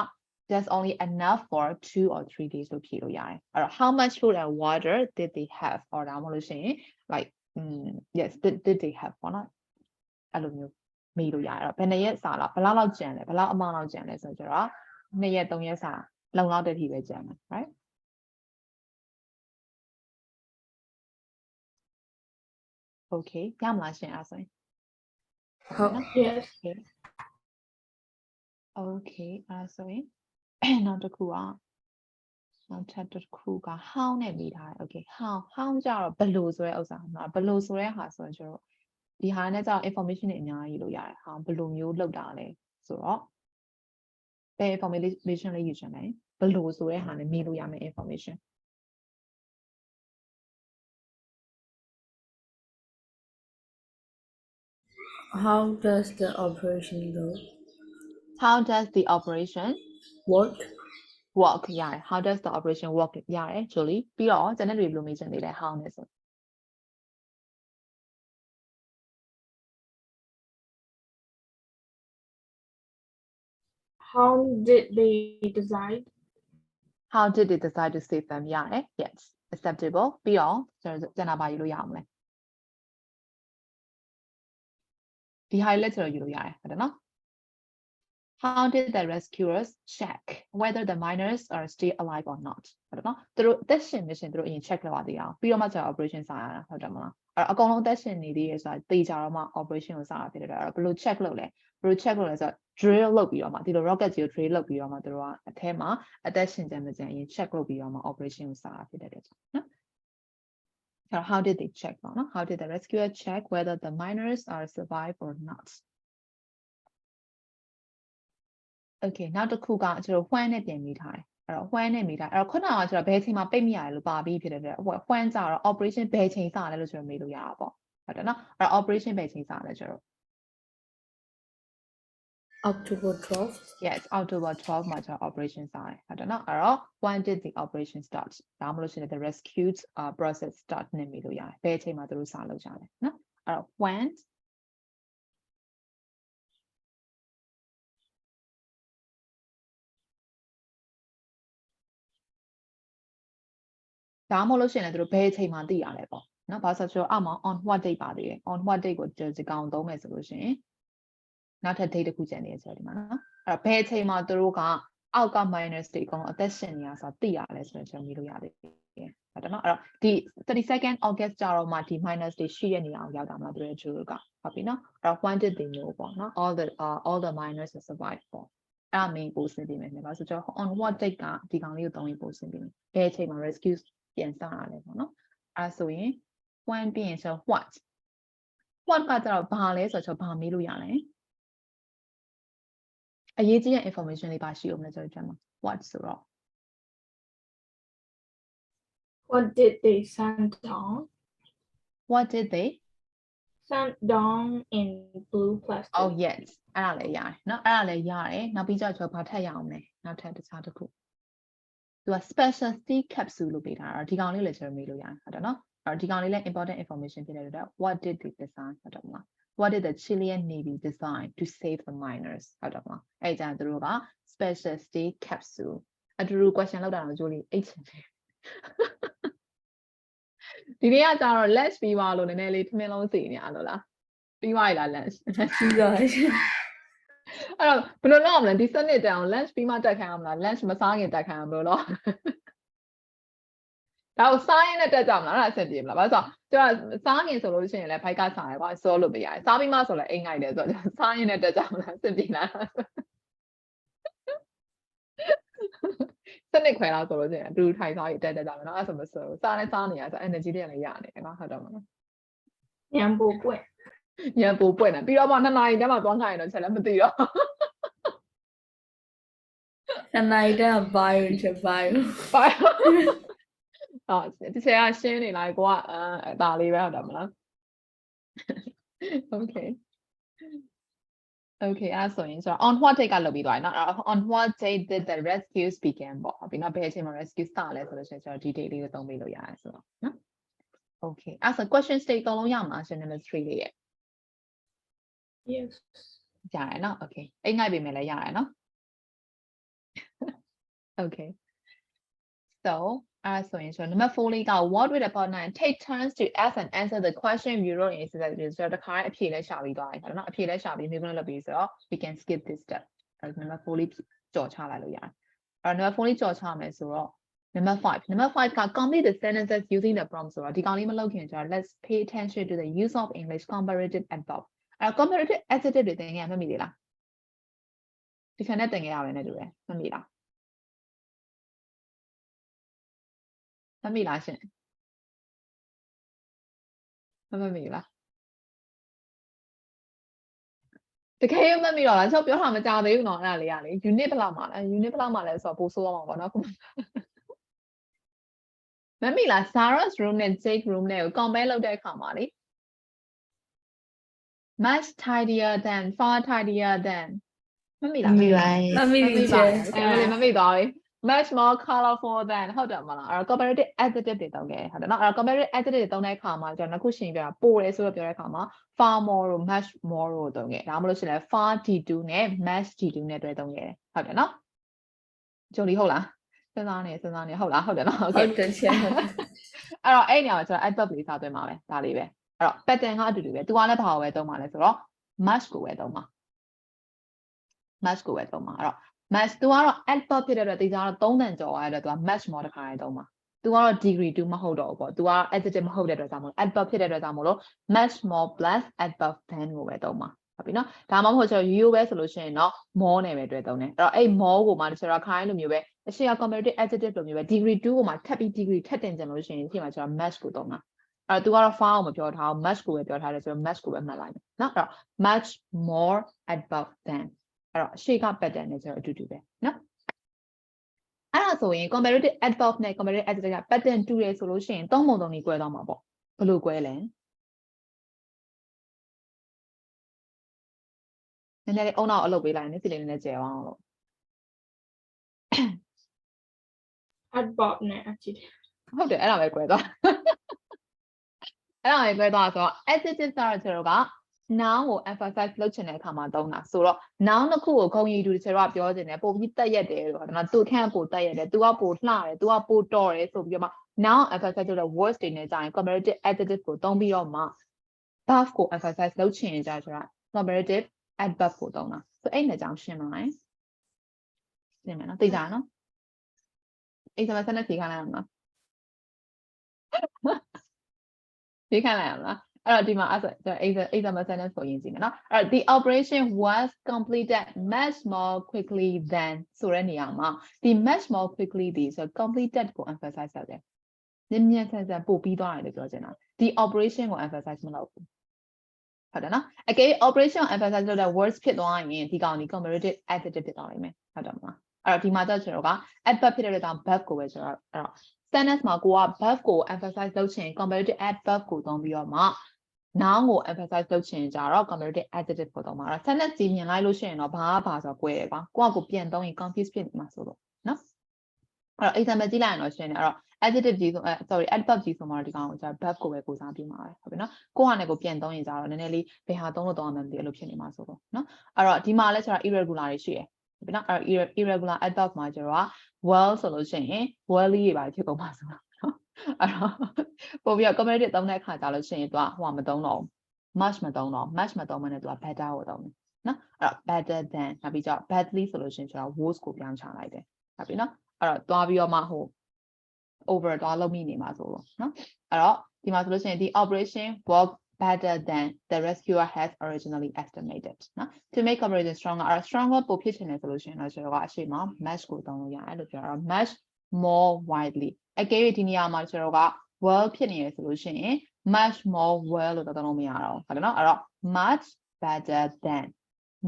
there's only enough for 2 or 3 days လို့ဖြေလို့ရတယ်အဲ့တော့ how much food and water did they have or ဒါမှမဟုတ်လို့ရှိရင် like yes did they have ပေါ့နော်အဲ့လိုမျိုးမေးလို့ရတယ်အဲ့တော့ဘယ်နှစ်ရက်စာလားဘယ်လောက်လောက်ကျန်လဲဘယ်လောက်အမောင်းလောက်ကျန်လဲဆိုတော့2ရက်3ရက်စာလုံလောက်တဲ့ထိပဲကျန်တယ် right okay ရမလားရှင်အဲ့ဆိုရင် ဟုတ် Yes. okay အဲ့ဆိုရင်နောက်တစ်ခုကနောက်ထပ်တစ်ခုက how နဲ့မိထားတယ် okay how ကြတော့ဘယ်လိုဆိုတဲ့ဥစ္စာနော်ဘယ်လိုဆိုတဲ့ဟာဆိုရင်ကျွန်တော်ဒီဟာနဲ့ကြတော့ information တွေအများကြီးလို့ရတယ်ဟာဘယ်လိုမျိုးလောက်တာလဲဆိုတော့ဘယ် information လေးယူချင်လဲဘယ်လိုဆိုတဲ့ဟာနဲ့မိလို့ရမယ့် information how does the operation go how does the operation work ရတယ် how does the operation work ရတယ် Julie ပြီးတော့ကျန်တဲ့တွေဘယ်လိုမေးချင်သေးလဲ how နဲ့ဆို How did they decide? how did they decide to save them ရတယ် yes acceptable ပြီးတော့ကျွန်တော်ကျန်တာပါယူလို့ရအောင်လဲဒီဟာလေးကျွန်တော်ယူလို့ရတယ်ဟုတ်တယ်နော် how did the rescuers check whether the miners are still alive or not ဟုတ်တယ်နော်သူတို့အသက်ရှင်နေရှင်သူတို့အရင် check လုပ်ရသေးအောင်ပြီးတော့မှကျွန်တော် operation စရတာဟုတ်တယ်မလားအဲ့တော့အကုန်လုံးအသက်ရှင်နေသေးရဆိုတာသိကြတော့မှ operation ကိုစရဖြစ်တယ်အဲ့တော့ဘယ်လို check လုပ်လဲဘယ်လို check လုပ်လဲဆိုတော့ drill လုပ်ပြီးတော့မှဒီလို rocket ကြီးကို drill လုပ်ပြီးတော့မှသူတို့ကအထဲမှာအသက်ရှင်ကြမကြအရင် check လုပ်ပြီးတော့မှ operation ကိုစရဖြစ်တယ်နော် So how did they check ပေါ့နော် how did the rescuer check whether the miners are survive or not okay နောက်တစ်ခုကကျွန်တော် when နဲ့ပြန်မိထားတယ်အဲ့တော့ when နဲ့မိထားအဲ့တော့ခုနကကျွန်တော်ဘယ်ချိန်မှာပိတ်မိရတယ်လို့ပါပြီးဖြစ်တဲ့အတွက် when ကြတော့ operation ဘယ်ချိန်စလဲလို့ကျွန်တော်မေးလို့ရတာပေါ့ဟုတ်တယ်နော်အဲ့တော့ operation ဘယ်ချိန်စလဲကျွန်တော် October 12th. Yes, October 12 မှာကျွန်တော် operation စတယ်ဟုတ်တယ်နော်အဲ့တော့ when did the operation start ဒါမှမဟုတ်ရှင် the rescue process start နဲ့မိလို့ရတယ်ဘယ်အချိန်မှာသူတို့စလုပ်ကြလဲနော်အဲ့တော့ when ဒါမှမဟုတ်လို့ရှင်လည်းသူတို့ဘယ်အချိန်မှာသိရလဲပေါ့နော်ဘာလို့ဆိုတော့အောက်မှာ on what date ပါသေးတယ် on what date ကိုဒီကောင်သုံးမယ်ဆိုလို့ရှင်နောက်ထပ် date တစ်ခုကျန်နေရဆိုတော့ဒီမှာနော်အဲ့တော့ဘယ်အချိန်မှာသူတို့ကအောက်က minus တွေအကုန်လုံးအသက်ရှင်နေရဆိုတော့သိရလဲဆိုတော့ကျွန်တော်မြင်လို့ရသေးတယ်ဟုတ်တယ်နော်အဲ့တော့ဒီ 32nd August ကြတော့မှဒီ minus တွေရှိတဲ့နေရာကိုရောက်တာမှာသူတို့ရဲ့ jewel ကဟုတ်ပြီနော်အဲ့တော့ when did they know ပေါ့နော် all the miners survive ပေါ့အဲ့ဒါ main ပို့စင်ပြီးမယ်ဘာလို့ဆိုတော့ on what date ကဒီကောင်လေးကိုသုံးပြီးပို့စင်ပြီးမယ်ဘယ်အချိန်မှာ rescue ပြန်စတာလဲပေါ့နော်အဲ့ဆိုရင် when ပြီးရင်ဆို what ကကြတော့ဘာလဲဆိုတော့ဘာမေးလို့ရလဲအရေးကြီးတဲ့ information လေးပါရှိအောင်လဲကျွန်တော်ကြည့်မှာ what ဆိုတော့ What did they send down? what did they Send down in blue plastic. oh yes အဲ့ဒါလည်းရတယ်เนาะအဲ့ဒါလည်းရတယ်နောက်ပြီးတော့ကျွန်တော်ဘာထပ်ရအောင်လဲနောက်ထပ်တစ်ခြားတစ်ခုသူက specialty capsule လို့ပေးထားတာဒီကောင်လေးလည်းကျွန်တော်မေးလို့ရတယ်ဟုတ်တယ်เนาะအဲ့တော့ဒီကောင်လေးလည်း important information ဖြစ်တဲ့အတွက် what did they design ဟုတ်တယ်မလား what did the Chilean Navy design to save the miners ဟုတ်တယ်မလားအဲ့ကြသူတို့က specialty capsule အတူတူ question လောက်တာတော့ကြိုးလေး H ဒီနေ့ကကြတော့ lunch ပြီးသွားလို့နည်းနည်းလေးထမင်းလုံးစီနေရလို့လားပြီးသွားပြီလား lunch ပြီးသွားပြီအဲ့တော့ဘယ်လိုလုပ်အောင်လဲဒီစနစ်တန်းအောင် lunch ပြီးမှတက်ခိုင်းအောင်မလား lunch မစားခင်တက်ခိုင်းအောင်ဘယ်လိုလုပ်ဒါကိုစားရင်လည်းတက်ကြမလားအဲ့ဒါအဆင်ပြေမလားဘာလို့ဆိုတော့ကျွန်တော်စားခင်ဆိုလို့ရှိရင်လည်းဘိုက်ကစားရပါစောလို့ပြရတယ်စားပြီးမှဆိုလည်းအိမ်ငိုက်တယ်ဆိုတော့စားရင်လည်းတက်ကြမလားအဆင်ပြေလားစနစ်ခွဲလာဆိုလို့ရှိရင်အတူထိုင်စားပြီးတက်ကြမယ်နော်အဲ့ဆိုမဆိုစားလည်းစားနေရဆို energy တွေလည်းရနေတယ်နော်ဟုတ်တော့မလားညံပိုပွင့်ညံပိုပွင့်တယ်ပြီးတော့မှ2 နာရီတည်းမှသွားခိုင်းရင်တော့ချက်လည်းမသိတော့2 နာရီတည်းက bio ချက် bio အော်ဒီချက်ကရှင်းနေလိုက်ကွာဒါလေးပဲဟုတ်တယ်မလား okay okay အဲ့ဆိုရင် on what date ကလုပ်ပြီးသွားပြီเนาะ on what date did the rescues begin ပေါ့ဟုတ်ပြီเนาะဘယ်အချိန်မှာ rescue start လဲဆိုလို့ရှိရင်ကျွန်တော်ဒီ date လေးကိုသုံးပြီးလို့ရတယ်ဆိုတော့เนาะ okay အဲ့ဆို question state အကုန်လုံးရမှာရှင် number 3လေးရဲ့ Yes ရတယ်เนาะ okay အိမ်ငိုက်ပြင်မယ်လည်းရတယ်เนาะ okay so so number 4လေးက what with the partner take turns to ask and answer the question you wrote in so that တခါအဖြေလဲရှာပြီးသွားပြီဟုတ်နော်အဖြေလဲရှာပြီးမိခွန်းလုပ်ပြီးဆိုတော့ we can skip this step number 4လေးကြော်ချလိုက်လို့ရတယ်number 4လေးကြော်ချမယ်ဆိုတော့ number 5က complete the sentences using the prompt ဆိုတော့ဒီကောင်လေးမလုပ်ခင်ကျတော့ let's pay attention to the use of English comparative adverb comparative adjective တွေသင်ခဲ့မှတ်မိလေလားဒီခဏနဲ့သင်ခဲ့ရတယ်နဲ့တူတယ်မှတ်မိလားမမိလားရှင်မမိလားတကယ်မမိတော့လားကျွန်တော်ပြောတာမကြသေးဘူးနော်အဲ့ဒါလေးကလေ unit ဘယ်လောက်မှာလဲ unit ဘယ်လောက်မှာလဲဆိုတော့ပို့ဆိုးအောင်ပါပေါ့နော်မမိလား Sarah's room နဲ့ Jake room နဲ့ကို compare လုပ်တဲ့အခါမှာလေ much tidier than far tidier than မမိလားမမိပါဘူးမမိသွားပြီmuch more colorful than ဟုတ်တယ်မလားအဲ့တော့ comparative adjective တွေသုံးခဲ့ဟုတ်တယ်နော်အဲ့တော့ comparative adjective တွေသုံးတဲ့အခါမှာကျွန်တော်ခုရှင်းပြတာပိုတယ်ဆိုတော့ပြောတဲ့အခါမှာ far more တို့ much more တို့သုံးခဲ့ဒါမှမဟုတ်ရှင်လဲ far d2 နဲ့ much d2 နဲ့တွဲသုံးခဲ့ဟုတ်တယ်နော်ဂျိုလီဟုတ်လားစဉ်းစားနေဟုတ်လားဟုတ်တယ်နော် ဟုတ်တယ်ရှင်အဲ့တော့အဲ့နေရာမှာကျွန်တော် adverb လေးစားသွင်းပါမယ်ဒါလေးပဲအဲ့တော့ pattern ကအတူတူပဲ तू ကလည်းဘာကိုပဲသုံးပါလဲဆိုတော့ much ကိုပဲသုံးပါ much ကိုပဲသုံးပါအဲ့တော့match သူကတော့ adverb ဖြစ်တဲ့အတွက်ဒီကြားတော့3တန်ကျော်ရတဲ့အတွက်သူက match မော်တစ်ခါရေးသုံးပါသူကတော့ degree 2မဟုတ်တော့ဘူးပေါ့သူက adjective မဟုတ်တဲ့အတွက်ကြောင့်မို့ adverb ဖြစ်တဲ့အတွက်ကြောင့်မို့လို့ match more plus adverb than ကိုပဲသုံးပါဟုတ်ပြီနော်ဒါမှမဟုတ်ကျွန်တော် you ပဲဆိုလို့ရှိရင်တော့ more နဲ့ပဲတွဲသုံးတယ်အဲ့တော့အဲ့ more ကိုမှကျွန်တော်ခိုင်းလိုမျိုးပဲအရှိက comparative adjective လိုမျိုးပဲ degree 2ကိုမှထပ်ပြီး degree ထပ်တင်ကြလို့ရှိရင်ဒီမှာကျွန်တော် match ကိုသုံးတာအဲ့တော့သူကတော့ far ကိုမပြောထားဘူး match ကိုပဲပြောထားတယ်ဆိုတော့ match ကိုပဲမှတ်လိုက်မယ်နော်အဲ့တော့ much more adverb thanအဲ့တော့ရှေ့က pattern နဲ့ကျတော့အတူတူပဲနော်အဲ့ဒါဆိုရင် comparative adverb နဲ့ comparative adjective က pattern တူတယ်ဆိုလို့ရှိရင်သုံးပုံသုံးနည်း꿰သွားမှာပေါ့ဘယ်လို꿰လဲ နည်းနည်းလေးအုံနောက်အလုပ်ပေးလိုက်နေစီလေးနည်းနည်းကျယ်အောင်လို့ adverb နဲ့ adjective ဟုတ်တယ်အဲ့ဒါပဲ꿰သွားအဲ့ဒါပဲ꿰သွားဆိုတော့ adjective ဆိုတာကျတော့က noun ကို emphasize လုပ်ချင်တဲ့အခါမှာသုံးတာဆိုတော့ noun တစ်ခုကိုဂုဏ်ရည်တူကျတော့ပြောချင်တယ်ပိုပြီးတက်ရက်တယ်လို့ဟုတ်တယ်နော်သူခန့်ပိုတက်ရက်တယ် तू ကပိုလှတယ် तू ကပိုတော်တယ်ဆိုပြီးတော့မှ noun emphasize လုပ်တဲ့ words တွေနဲ့ကြာရင် comparative adjective ကိုသုံးပြီးတော့မှ verb ကို emphasize လုပ်ချင်ကြဆိုတာ comparative adverb ကိုသုံးတာဆိုအဲ့နဲ့ကြောင့်ရှင်းမလားရှင်းမယ်နော်သိကြနော်အဲ့ဒါမှဆက်နေဖြေခိုင်းလိုက်အောင်နော်ဖြေခိုင်းလိုက်အောင်လားအဲ့တော့ဒီမှာအဲ့ဒါမှဆက်နေဆိုရင်ကြည့်မယ်နော်အဲ့တော့ the operation was completed much more quickly than ဆိုတဲ့နေရာမှာဒီ much more quickly ဒီဆို completed ကို emphasize လုပ်တယ်မြင်ဆန်းဆန်းပို့ပြီးသွားတယ်လို့ပြောချင်တာဒီ operation ကို emphasize မလုပ်ဘူးဟုတ်တယ်နော်အကယ် operation ကို emphasize လုပ်တဲ့ words ဖြစ်သွားရင်ဒီကောင်ဒီ comparative adjective ဖြစ်သွားနိုင်မယ်ဟုတ်တယ်မလားအဲ့တော့ဒီမှာကျတော့က adverb ဖြစ်တဲ့ကြောင့် verb ကိုပဲဆိုတော့အဲ့တော့ sentence မှာကိုက verb ကို emphasize လုပ်ချင် comparative adverb ကိုသုံးပြီးတော့မှ noun ကို emphasize လုပ်ချင်ကြတော့ comparative adjective ကိုသုံးမှာအဲ့တော့ sentence ကြီးမြင်လိုက်လို့ရှိရင်တော့ဘာဆိုတော့꿰တယ်ကွာကိုပြန်သုံးရင် confuse ဖြစ်နေမှာဆိုတော့နော်အဲ့တော့ example ကြည့်လိုက်ရင်တော့ရှင်းတယ်အဲ့တော့ adjective ကြီးဆိုsorry adverb ကြီးဆိုမှတော့ဒီကောင်ကိုကျတော့ verb ကိုပဲကိုစားပြမှာပဲဟုတ်ပြီနော်ကိုကနဲ့ကိုပြန်သုံးရင်ကြတော့နည်းနည်းလေးဘယ်ဟာသုံးလို့သုံးအောင်မသိလို့ဖြစ်နေမှာဆိုတော့နော်အဲ့တော့ဒီမှာလဲကျတော့ irregular တွေရှိတယ်ဟုတ်ပြီနော်အဲ့တော့ irregular adverb မှာကျတော့ well ဆိုလို့ရှိရင် well လေးတွေပါဖြစ်ကုန်ပါဆိုတော့နော်အဲ့တော့ပို့ပြီးတော့ comparative သုံးတဲ့အခါကျလို့ရှိရင်သူကဟိုမသုံးတော့ much မသုံးတော့ much မသုံးမနဲ့သူက better ကိုသုံးတယ်နော်အဲ့တော့ better than နောက်ပြီးတော့ badly ဆိုလို့ရှိရင်ကျတော့ worse ကိုပြောင်းချလိုက်တယ်ဟုတ်ပြီနော်အဲ့တော့သွားပြီးတော့မှဟို over သွားလုပ်မိနေမှာဆိုလို့နော်အဲ့တော့ဒီမှာဆိုလို့ရှိရင် the operation worked better than the rescuer had originally estimated နော် to make comparison stronger အဲ့ stronger ပိုဖြစ်ချင်တယ်ဆိုလို့ရှိရင်တော့ကျွန်တော်ကအရှိမ much ကိုသုံးလို့ရတယ်လို့ပြောတော့ much more widely အကယ်၍ဒီနေရာမှာကျွန်တော်က well ဖြစ်နေရဆိုလို့ရှိရင် much more well လို့သုံးလို့မရတော့ဟုတ်တယ်နော်အဲ့တော့ much better than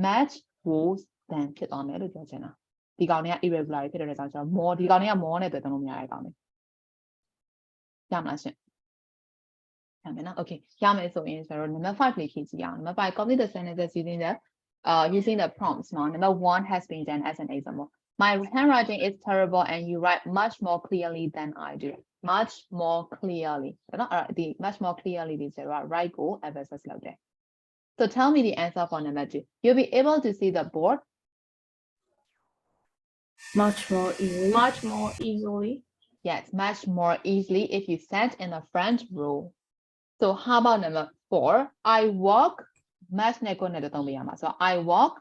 much worse than ဖြစ်သွားမယ်လို့ပြောချင်တာဒီကောင်တွေက irregular ဖြစ်တဲ့ကြောင့်ကျွန်တော် more ဒီကောင်တွေက more နဲ့ပဲသုံးလို့မရတဲ့ကောင်တွေရမလားရှင်ရမယ်နော် okay ရမယ်ဆိုရင်ကျွန်တော် number 5 လေးဖြည့်ကြည့်အောင် number 5 complete the sentences using the prompts now number 1 has been done as an example my handwriting is terrible and you write much more clearly than I do much more clearly နော်အဲ့ဒီ much more clearly ဒီဆိုတော့ write ကို emphasis လုပ်တယ် so tell me the answer for number 2 you'll be able to see the board much more easily. much more easily yes much more easily if you sat in the front row so how about number 4 I walk much နဲ့ကိုနဲ့တော့သုံးပြရမှာဆိုတော့ I walk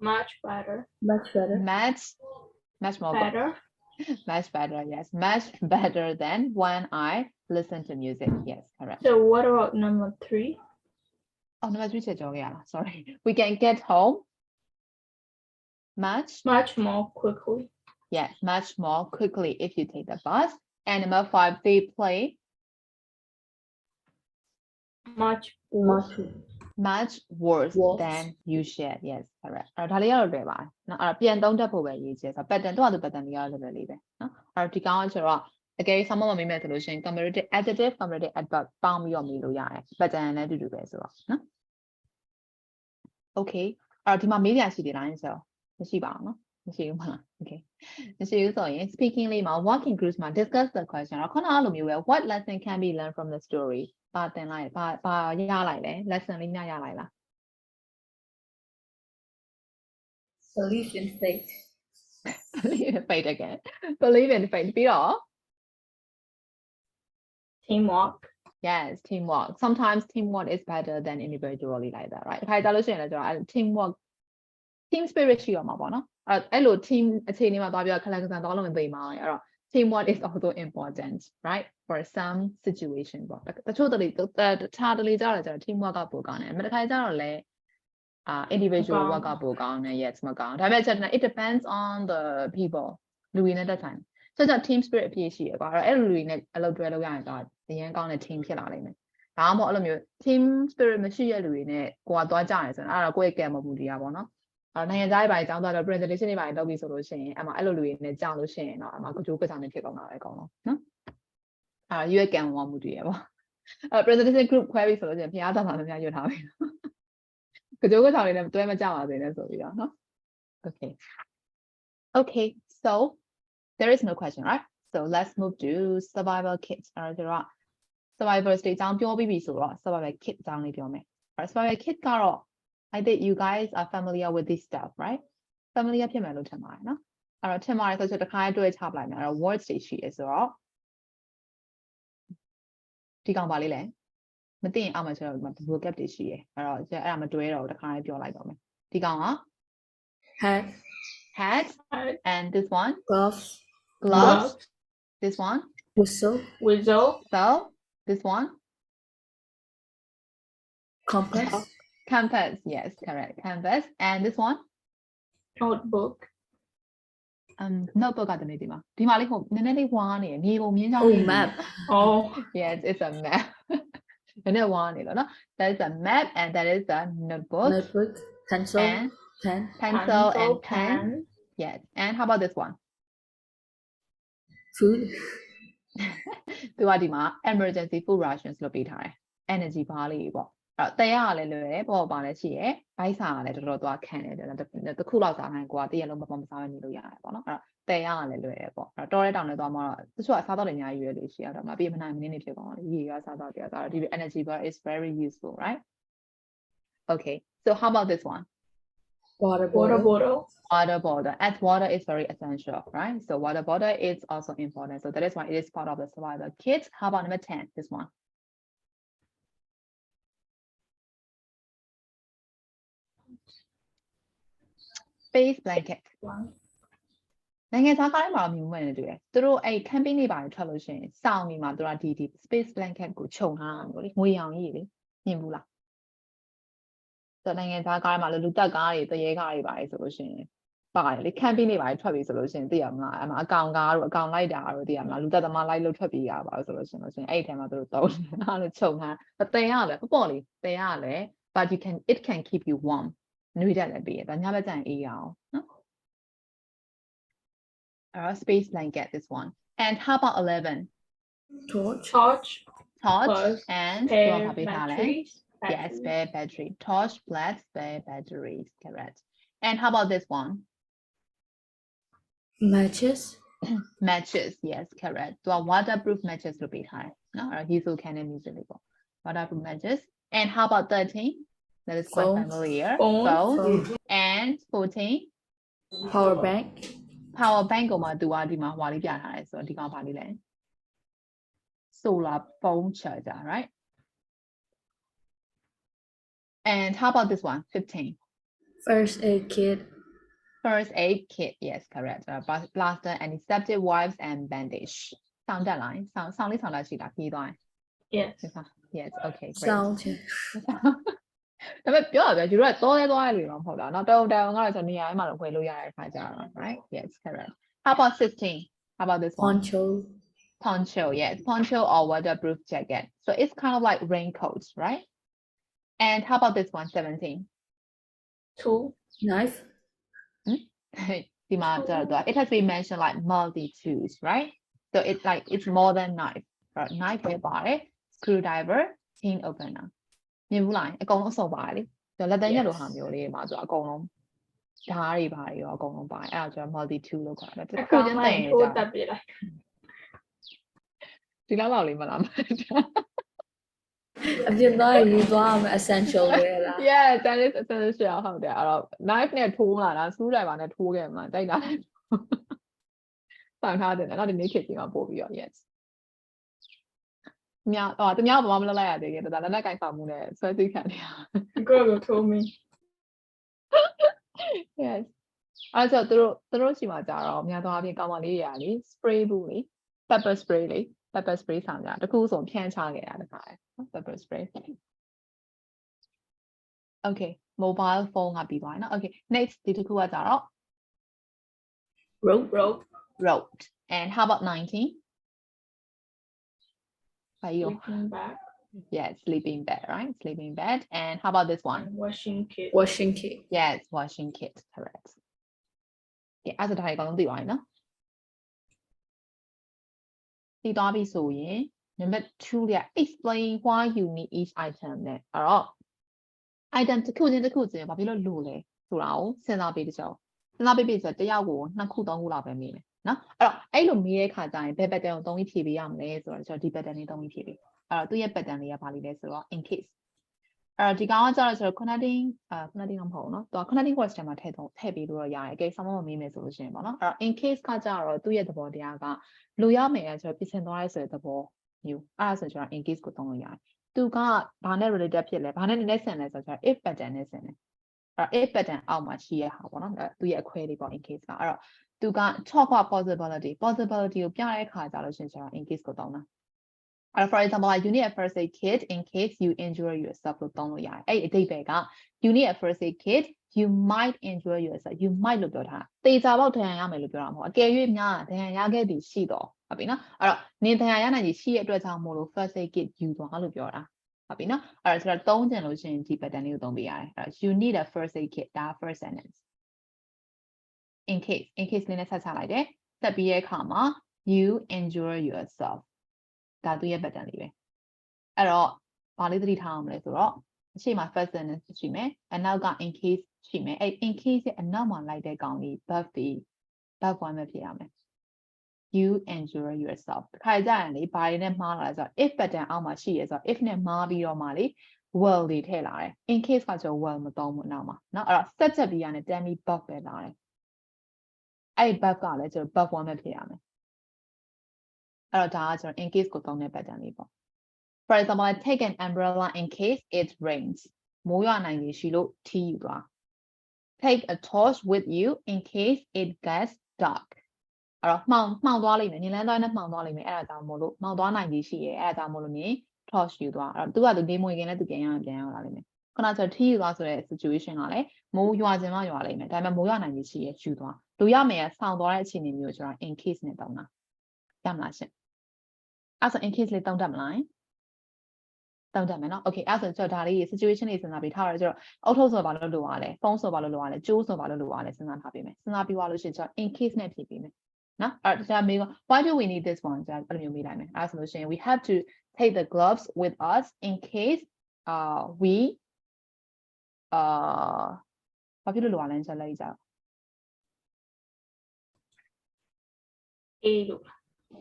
much better much more better much better yes much better than when I listen to music yes correct so what about number 3 oh number 3ချက်ကြောခဲ့ရလား sorry we can get home much more quickly yes much more quickly if you take the bus and number 5 they play much worse Worse. than you should yes correct အဲ့ဒါလေးရတော့လွယ်ပါတယ်เนาะအဲ့တော့ပြန်သုံးတတ်ဖို့ပဲရေးချင်ဆိုတော့ pattern တော့ pattern လေးရလွယ်လေးပဲเนาะအဲ့တော့ဒီကောင်ကကျတော့အကယ်၍ဆောင်းမမမေးမယ်ဆိုလို့ရှိရင် comparative adjective comparative adverb ပေါင်းပြီးတော့မေးလို့ရတယ် pattern နဲ့တူတူပဲဆိုတော့เนาะ okay အဲ့တော့ဒီမှာမေးရရှိသေးလားဆိုတော့မရှိပါဘူးเนาะမရှိဘူးမလား okay မရှိဘူးဆိုရင် speaking လေးမှာ working groups မှာ discuss the question တော့ခုနကလိုမျိုးပဲ what lesson can be learned from the story ပါတင်လိုက်ပါရလိုက်လဲ lesson လေးများရလိုက်လား Believe in fate. believe in fate again believe in fate ပြီးတော့ teamwork yes teamwork sometimes teamwork is better than individually like that right အခါကြလို့ရှိရင်လည်းကျွန်တော် teamwork team spirit ရှိရမှာပေါ့နော်အဲ့လို team အခြေအနေမှာသွားပြီးတော့ခက်လက်ခက်ဆန်တော့လို့မသိမှာအဲ့တော့ teamwork is also important right for some situation ပေါ့တချို့တခြားတလေကြတော့ကျွန်တော် teamwork ကပိုကောင်းတယ်အမှန်တခါကျတော့လည်းindividual work ကပိုကောင်းတယ် yes မကောင်းဒါပေမဲ့ကျွန်တော် it depends on the people လူတွေနဲ့တက်ဆိုင်ဆိုတော့ team spirit အပြည့်ရှိရကွာအဲ့လိုလူတွေနဲ့အလုပ်တွဲလုပ်ရရင်တော့အရင်ကောင်းတဲ့ team ဖြစ်လာလိမ့်မယ်ဒါမှမဟုတ်အဲ့လိုမျိုး team spirit မရှိရလူတွေနဲ့ကိုကသွားကြရဆိုရင်အဲ့တော့ကိုယ့်ရဲ့ ကံမပူတရားပေါ့နော်နိုင်ငံသားတွေပိုင်းကျောင်းသွားတော့ presentation တွေပိုင်းလုပ်ပြီးဆိုလို့ရှိရင်အမှအဲ့လိုလူတွေနဲ့ကြောက်လို့ရှိရင်တော့အမှကကြိုးကစားနေဖြစ်ကုန်တာပဲအကုန်လုံးနော်ရွေးကံမမှုတည်ရပေါ့presentation group ခွဲပြီးဆိုလို့ရှိရင်ဖျားသားသားများရွတ်ထားပြီ ကြောကချောင်းလေးနဲ့တွဲမကြပါစေနဲ့ဆိုပြီးတော့နော် Okay. Okay, so there is no question, right? So let's move to survival kit. အဲ့တော့ survival state အကြောင်းပြောပြီးပြီဆိုတော့ survival kit အကြောင်းလေးပြောမယ် survival kit ကတော့ I think you guys are familiar with this stuff, right? Familiar ဖြစ်မယ်လို့ထင်ပါတယ်နော် အဲ့တော့ထင်ပါတယ်ဆိုတော့တစ်ခါတွဲချပလိုက်မယ်အဲ့တော့ word state ရှိရဆိုတော့ဒီကောင်ပါလေးလဲမသိရင်အောက်မှာဆိုတော့ vocab တွေရှိရအဲ့တော့အဲ့ဒါမတွဲတော့တစ်ခါပြောလိုက်တော့မယ်ဒီကောင်က hat, hat and this one gloves, gloves this one whistle, Whistle. so this one compass, compass yes correct compass and this one Notebook. notebook ကတည်းကဒီမှာလေးဟိုနည်းနည်းလေးဝါးနေရမြေပုံမြင်းချောင်း oh လေး map, Oh. yes it's a map နည်းနည်းဝါးနေလို့နော် that is a map and that is a notebook notebook, pencil, and pen, pencil and pen pen. yes and how about this one food, သူကဒီမှာ emergency food rations လို့ပေးထားတယ် energy bar လေးပေါ့အဲ့တော့တဲရကလည်းလွယ်တယ်ပေါ့ပါလည်းရှိရယ်ဘိုက်စာကလည်းတော်တော်သွားခံတယ်တစ်ခုလောက်စားနိုင်ကိုကတရက်လုံးမပေါ်မစားနေလို့ရတယ်ပေါ့နော်အဲ့တော့တဲရကလည်းလွယ်တယ်ပေါ့အဲ့တော့တော်တဲ့တောင်နဲ့သွားမှတော့တချို့အစားတော့လည်းအများကြီးရွေးလို့ရှိရတော့မပြေမနိုင်မနေနေဖြစ်ကောင်းတယ်ရေရစားတော့တရားစားတော့ဒီ energy bar is very useful right okay so how about this one water Water bottle, bottle. water bottle as water is very essential right so water bottle is also important so that is why it is part of the survival kit how about number 10 this one space blanket One. နိုင်ငံသားကားထဲမှာမြင်ဝင်နေတူတယ်သူတို့အဲ့ camping တွေပါတယ်ထွက်လို့ရှိရင်စောင်းနေမှာသူတို့ဒီ space blanket ကိုခြုံထားတာမျိုးလေငွေရောင်ကြီးလေမြင်ဘူးလားဆိုနိုင်ငံသားကားထဲမှာလူတက်ကားတွေတရေကားတွေပါတယ်ဆိုလို့ရှိရင်ပါတယ်လေ camping တွေပါတယ်ထွက်ပြီဆိုလို့ရှိရင်သိရမလားအမအကောင်ကားတို့အကောင်လိုက်တာတို့သိရမလားလူတက်သမားလိုက်လို့ထွက်ပြီးရပါဆိုလို့ရှိရင်အဲ့ဒီထဲမှာသူတို့တုံးနေတာလို့ခြုံထားတဲရလဲပေါ့လေတဲရလဲ but it can keep you warm နှွေးတတ်လည်းပြီးရဒါညဘက်ကျရင်အေးရအောင်နော်space blanket this one and how about 11 torch, Torch. torch Plus and Spare batteries. batteries. Yes, spare battery torch plus spare batteries correct and how about this one matches, matches yes correct so waterproof matches လို့ပေးထားတယ်နော်အဲ့ diesel can music လေးပေါ့ waterproof matches and how about 13 that is quite Phone. familiar Phone. phone and 14 power bank, power bank ကိုမှသူကဒီမှာဟွာလေးပြထားတယ်ဆိုတော့ဒီကောင်ပါလေးလဲ solar phone charger right and how about this one 15 first aid kit, first aid kit yes correct plaster antiseptic wipes and bandage sound that line sound လေး sound လာရှိတာပြီးသွားရင် Yes. yes okay great sound, ဒါပေမဲ့ပြောရပြယူတော့တောလဲသွားရလို့တော့မဟုတ်တာเนาะတောင်တောင်ကတော့ကျွန်တော်နေရာထဲမှာတော့ခွဲလို့ရတဲ့ခါကြတော့ right yes correct how about 16 how about this one poncho, poncho yes poncho or waterproof jacket so it's kind of like raincoats right and how about this one 17 Tool. knife, ဒီမှာကျတော့ it has been mentioned like multi tools right so it's more than knife right knife ပဲပါတယ် screwdriver tin opener မြင်ဘူးလားအကုန်လုံးစုံပါတယ်လေဆိုတော့လက်သက်ညက်လိုဟာမျိုးလေးမှာဆိုတော့အကုန်လုံးဓာတ်တွေပါတယ်ရောအကုန်လုံးပါတယ်အဲ့ဒါကျတော့ multi tool လို့ခေါ်တယ်တစ်ခုချင်းတင်ကြ ထိုးတက်ပြလိုက် ဒီလောက်လေးမလား အပြင်သားယူသွားမယ် essential ပဲလား yeah that is essential ဟုတ်တယ်အဲ့တော့ knife နဲ့ထိုးလာတာ screwdriver နဲ့ထိုးခဲ့မှာတိုက်တာစောင့်ထားတယ်နော်ဒီနေ့ခေတ်ကြီးမှာပို့ပြီးတော့ yes တများဘာမှမလုပ်လိုက်ရသေးဘူးဒါလည်းနဲ့ကင်ဆောင်မှုနဲ့ဆွဲသိခံနေရ Girl told me. yes အဲ့တော့သူတို့ရှိမှကြတော့များသောအားဖြင့်ကောင်းမလေးရာလေ spray ဘူးလေ pepper spray လေ pepper spray ဆောင်ကြတခုဆိုဖြန်းချခဲ့တာတခါ pepper spray okay mobile phone ကပြီးသွားပြီနော် okay next ဒီတစ်ခုကကြတော့ rope and how about 19 Sleeping bag. yes sleeping bed right sleeping bed and how about this one Washing kit. washing kit, yes washing kit correct okay အဲ့ဒါဒါအကောင်လုံးသိပါပြီနော်သိသွားပြီဆိုရင် number 2 က explain why you need each item နဲ့အဲ့တော့ item တစ်ခုချင်းတစ်ခုချင်းဘာဖြစ်လို့လိုလဲဆိုတာကိုစဉ်းစားပေးတကြောစဉ်းစားပေးပြီးဆိုတယောက်ကို2ခု3ခုလောက်ပဲမေးမယ်နော်အဲ့တော့အဲ့လိုမေးတဲ့ခါကျရင်ဘယ် pattern ကိုသုံးပြီးဖြေပေးရမလဲဆိုတော့ကျွန်တော်ဒီ pattern လေးသုံးပြီးဖြေပေးအဲ့တော့သူ့ရဲ့ pattern လေးကဘာလေးလဲဆိုတော့ in case အဲ့တော့ဒီကောင်ကကျတော့ကျွန်တော် connecting တော့မဟုတ်ဘူးเนาะသူက connecting question မှာထည့်ပေးလို့ရရတယ်အကယ်ဆောင်းမမေးမယ်ဆိုလို့ရှိရင်ပေါ့နော်အဲ့တော့ in case ကကျတော့သူ့ရဲ့သဘောတရားကလိုရမယ်အဲ့ကျွန်တော်ပြင်ဆင်သွားရဲဆိုတဲ့သဘောမျိုးအဲ့ဒါဆိုကျွန်တော် in case ကိုသုံးလို့ရတယ်သူကဘာနဲ့ related ဖြစ်လဲဘာနဲ့နည်းနည်းဆင်လဲဆိုတော့ if pattern နဲ့ဆင်တယ်အဲ့ if pattern အောက်မှာရှိရဟာပေါ့နော်သူရဲ့အခွဲလေးပေါ့ in case ကအဲ့တော့သူက talk about possibility ကိုပြတဲ့အခါကျလို့ရှိရင်ကျွန်တော် in case ကိုသုံးတာfor example like you need a first aid kit in case you injure yourself လို့သုံးလို့ရတယ်အဲ့အဓိပ္ပာယ်က you need a first aid kit you might injure yourself you might လို့ပြောထားတေချာပေါက်ဒဏ်ရာရမယ်လို့ပြောတာမဟုတ်အကယ်၍များဒဏ်ရာရခဲ့သည်ရှိတော့ဟုတ်ပြီနော်အဲ့တော့နင်ဒဏ်ရာရနိုင်သည်ရှိရဲ့အတွက်ကြောင့်မို့လို့ first aid kit ယူသွားလို့ပြောတာဟုတ်ပြီနော်အဲ့တော့ကျွန်တော်သုံးချင်လို့ရှိရင်ဒီ pattern လေးကိုသုံးပေးရတယ်အဲ့တော့ you need a first aid kit ဒါ first sentence in case လေးနဲ့ဆက်ချလိုက်တယ်ဆက်ပြီးရဲ့အခါမှာ you injure yourself ဒါသူရဲ့ pattern လေးပဲအဲ့တော့ဘာလေးသတိထားအောင်လဲဆိုတော့အရှိမ first sentence ရှိမယ်အနောက်က in case ရှိမယ်အဲ့ in case ရဲ့အနောက်မှာလိုက်တဲ့ကောင်လေး verb 1ပဲဖြစ်ရမယ် you injure yourself တခါကြရင်လေဘာတွေနဲ့မှားလာလဲဆိုတော့ if pattern အောက်မှာရှိရဲဆိုတော့ if နဲ့မှားပြီးတော့မှလေ will တွေထည့်လာတယ် in case ကကျွန်တော် will မသုံးဘူးနောက်မှာเนาะအဲ့တော့ set ချက်ပြီးရတယ် tell me verb ပဲလာတယ်အဲ့ verb ကလည်းကျွန်တော် verb 1ပဲဖြစ်ရမယ်အဲ့တော့ဒါကကျွန်တော် in case ကိုသုံးတဲ့ pattern လေးပေါ့ for example take an umbrella in case it rains မိုးရွာနိုင်ရရှိလို့ထီးယူသွား take a torch with you in case it gets dark အဲ့တော့မှောင်သွားလိမ့်မယ်နင်လန်းသွားနဲ့မှောင်သွားလိမ့်မယ်အဲ့ဒါကြောင့်မို့လို့မှောင်သွားနိုင်ရရှိရဲအဲ့ဒါကြောင့်မို့လို့နင် torch ယူသွားအဲ့တော့သူကနေမွေခင်လည်းသူပြန်ရောက်လာလိမ့်မယ်ခုနကထီးယူသွားဆိုတဲ့ situation ကလည်းမိုးရွာခြင်းမှရွာလိမ့်မယ်ဒါပေမဲ့မိုးရွာနိုင်ရရှိရဲယူသွားလူရမယ်ဆောင်းသွားတဲ့အခြေအနေမျိုးကျွန်တော် in case နဲ့တောင်းတာရမလားရှင်အဲ့ဆို in case လေးတောင်းတတ်မလားတောင်းတတ်မယ်နော် okay အဲ့ဆိုကျွန်တော်ဒါလေး situation လေးစဉ်းစားပြီးထားရကျွန်တော်အောက်ထုတ်ဆိုဘာလို့လိုရလဲဖုန်းဆိုဘာလို့လိုရလဲကျိုးဆိုဘာလို့လိုရလဲစဉ်းစားထားပေးမယ်စဉ်းစားပြီးသွားလို့ရှိရင်ကျွန်တော် in case နဲ့ဖြည့်ပေးမယ်နော်အဲ့ဒါမေးက why do we need this one ကျွန်တော်အဲ့လိုမျိုးမေးလိုက်မယ်အဲ့ဆိုလို့ရှိရင် we have to take the gloves with us in case we ဘာဖြစ်လို့လိုရလဲကျွန်တော်လိုက်ကြအောင် A လို့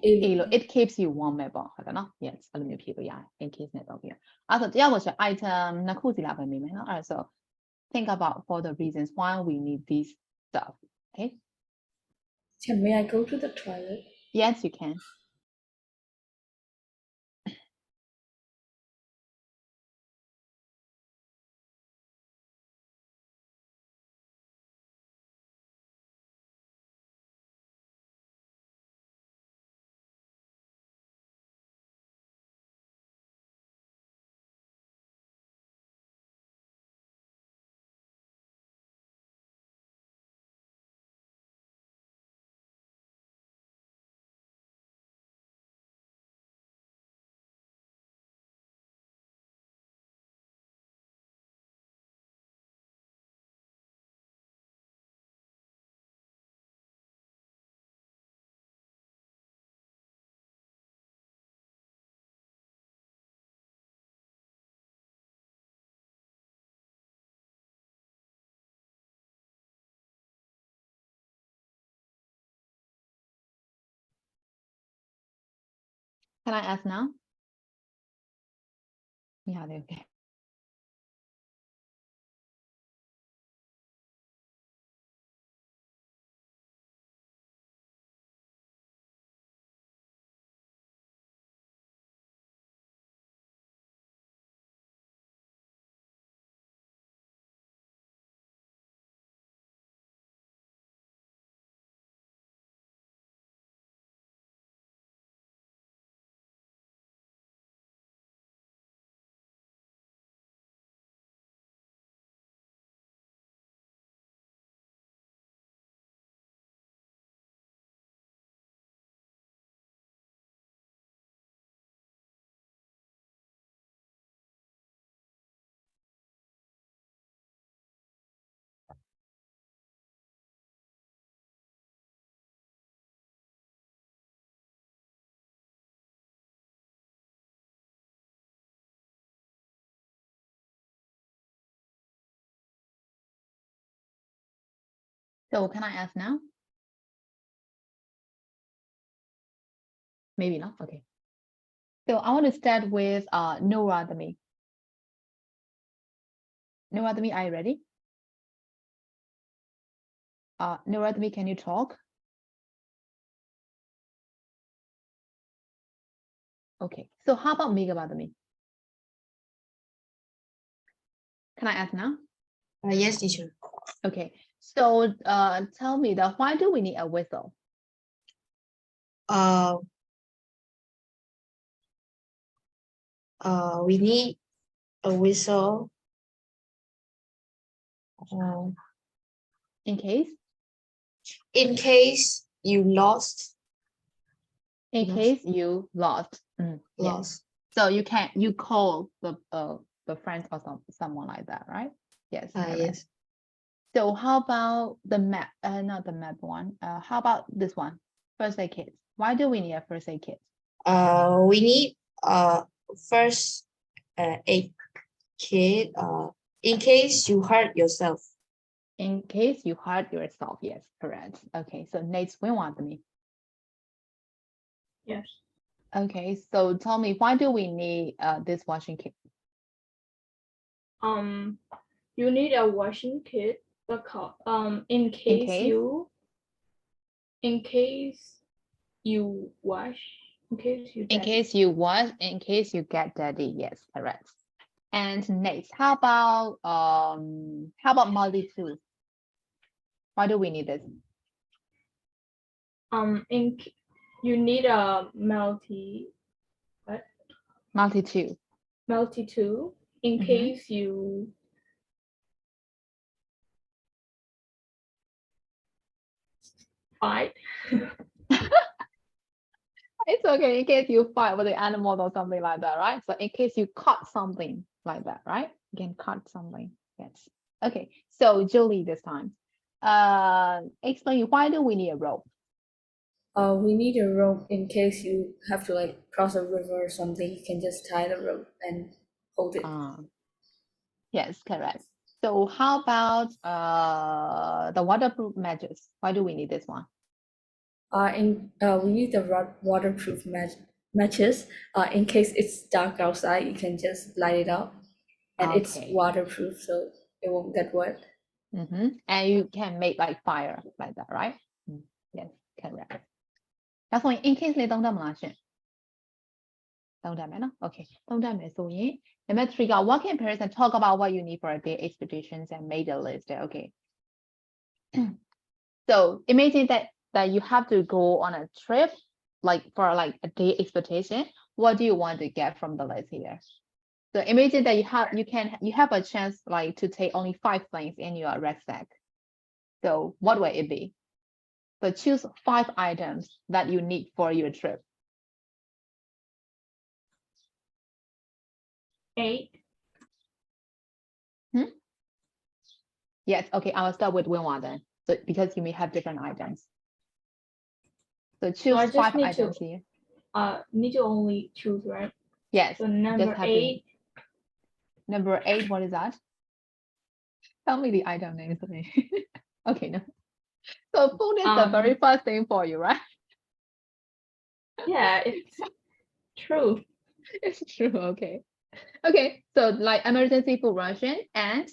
A လို့ it keeps you warm ပဲပေါ့ဟုတ်ကဲ့နော် yes အဲ့လိုမျိုးဖြည့်လို့ရတယ် in case နဲ့တော့ပြီးအဲ့ဆိုတရားကိုဆို item နှစ်ခုစီလာပဲမေးမယ်နော်အဲ့ဆို think about for the reasons why we need these stuff okay May I go to the toilet? yes you can can I ask now yeah okay So can I ask now? Maybe not. Okay. So I want to start with Noradmi. Noradmi, are you ready? Noradmi, can you talk? Okay. So how about Megabadami? Can I ask now? Yes, teacher. Okay. So tell me that why do we need a whistle? We need a whistle. In case? In case you lost. In Lost. case you lost. Yes. Lost. So you call the friend or someone like that, right? Yes. correct. Yes. So how about the map? Not the map one. How about this one? First aid kit. Why do we need a first aid kit? We need first aid kit. In case you hurt yourself. In case you hurt yourself. Yes, correct. Okay. So Nate Nwe Lwin. Yes. Okay. So tell me, why do we need this washing kit? You need a washing kit because in case case? you wash, In case you wash, in case you get dirty. Yes, correct. And next, how about multi-tool? Why do we need this? you need a Multi-tool. multi-tool in Mhm. case you fight. It's okay in case you fight with the animal or something like that, right? So in case you caught something like that, right? You can cut something. Yes. Okay. So Julie, this time, explain why do we need a rope? We need a rope in case you have to like cross a river or something. You can just tie the rope and hold it. Yes, correct. So how about the waterproof matches? Why do we need this one? We need the waterproof matches. In case it's dark outside, you can just light it up, and it's Okay. waterproof, so it won't get wet. And you can make like fire like that, right? Yes, correct. ဒါဆိုရင် in case လေးသုံးတတ်မလားရှင်သုံးတတ်မယ်နော် Okay သုံးတတ်မယ်ဆိုရင် number 3က what can parents and talk about what you need for a day expeditions and make a list. Okay. So imagine that you have to go on a trip like for like a day expedition. What do you want to get from the list here? So imagine that you have a chance like to take only 5 things in your rucksack. So what will it be? So choose 5 items that you need for your trip. 8. Yes, okay, I will start with Wilma then. So because you may have different items. So choose I just 5 need to- items here. Need to only choose, right? Yes. So number have to- 8. Number 8, what is that? Tell me the item name for me. Okay, no. So food is the very first thing for you, right? Yeah, it's true. It's true, okay. Okay, so like emergency food ration and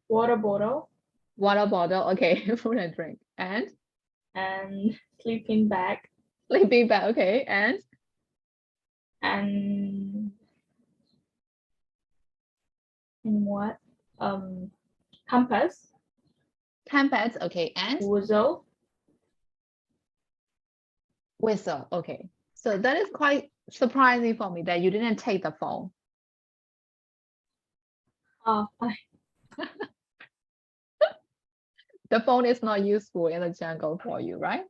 Water bottle water bottle, okay, food and drink. And sleeping bag sleeping bag, okay, and what? Compass, compass, okay, and whistle, okay. So that is quite surprising for me that you didn't take the phone. The phone is not useful in the jungle for you, right?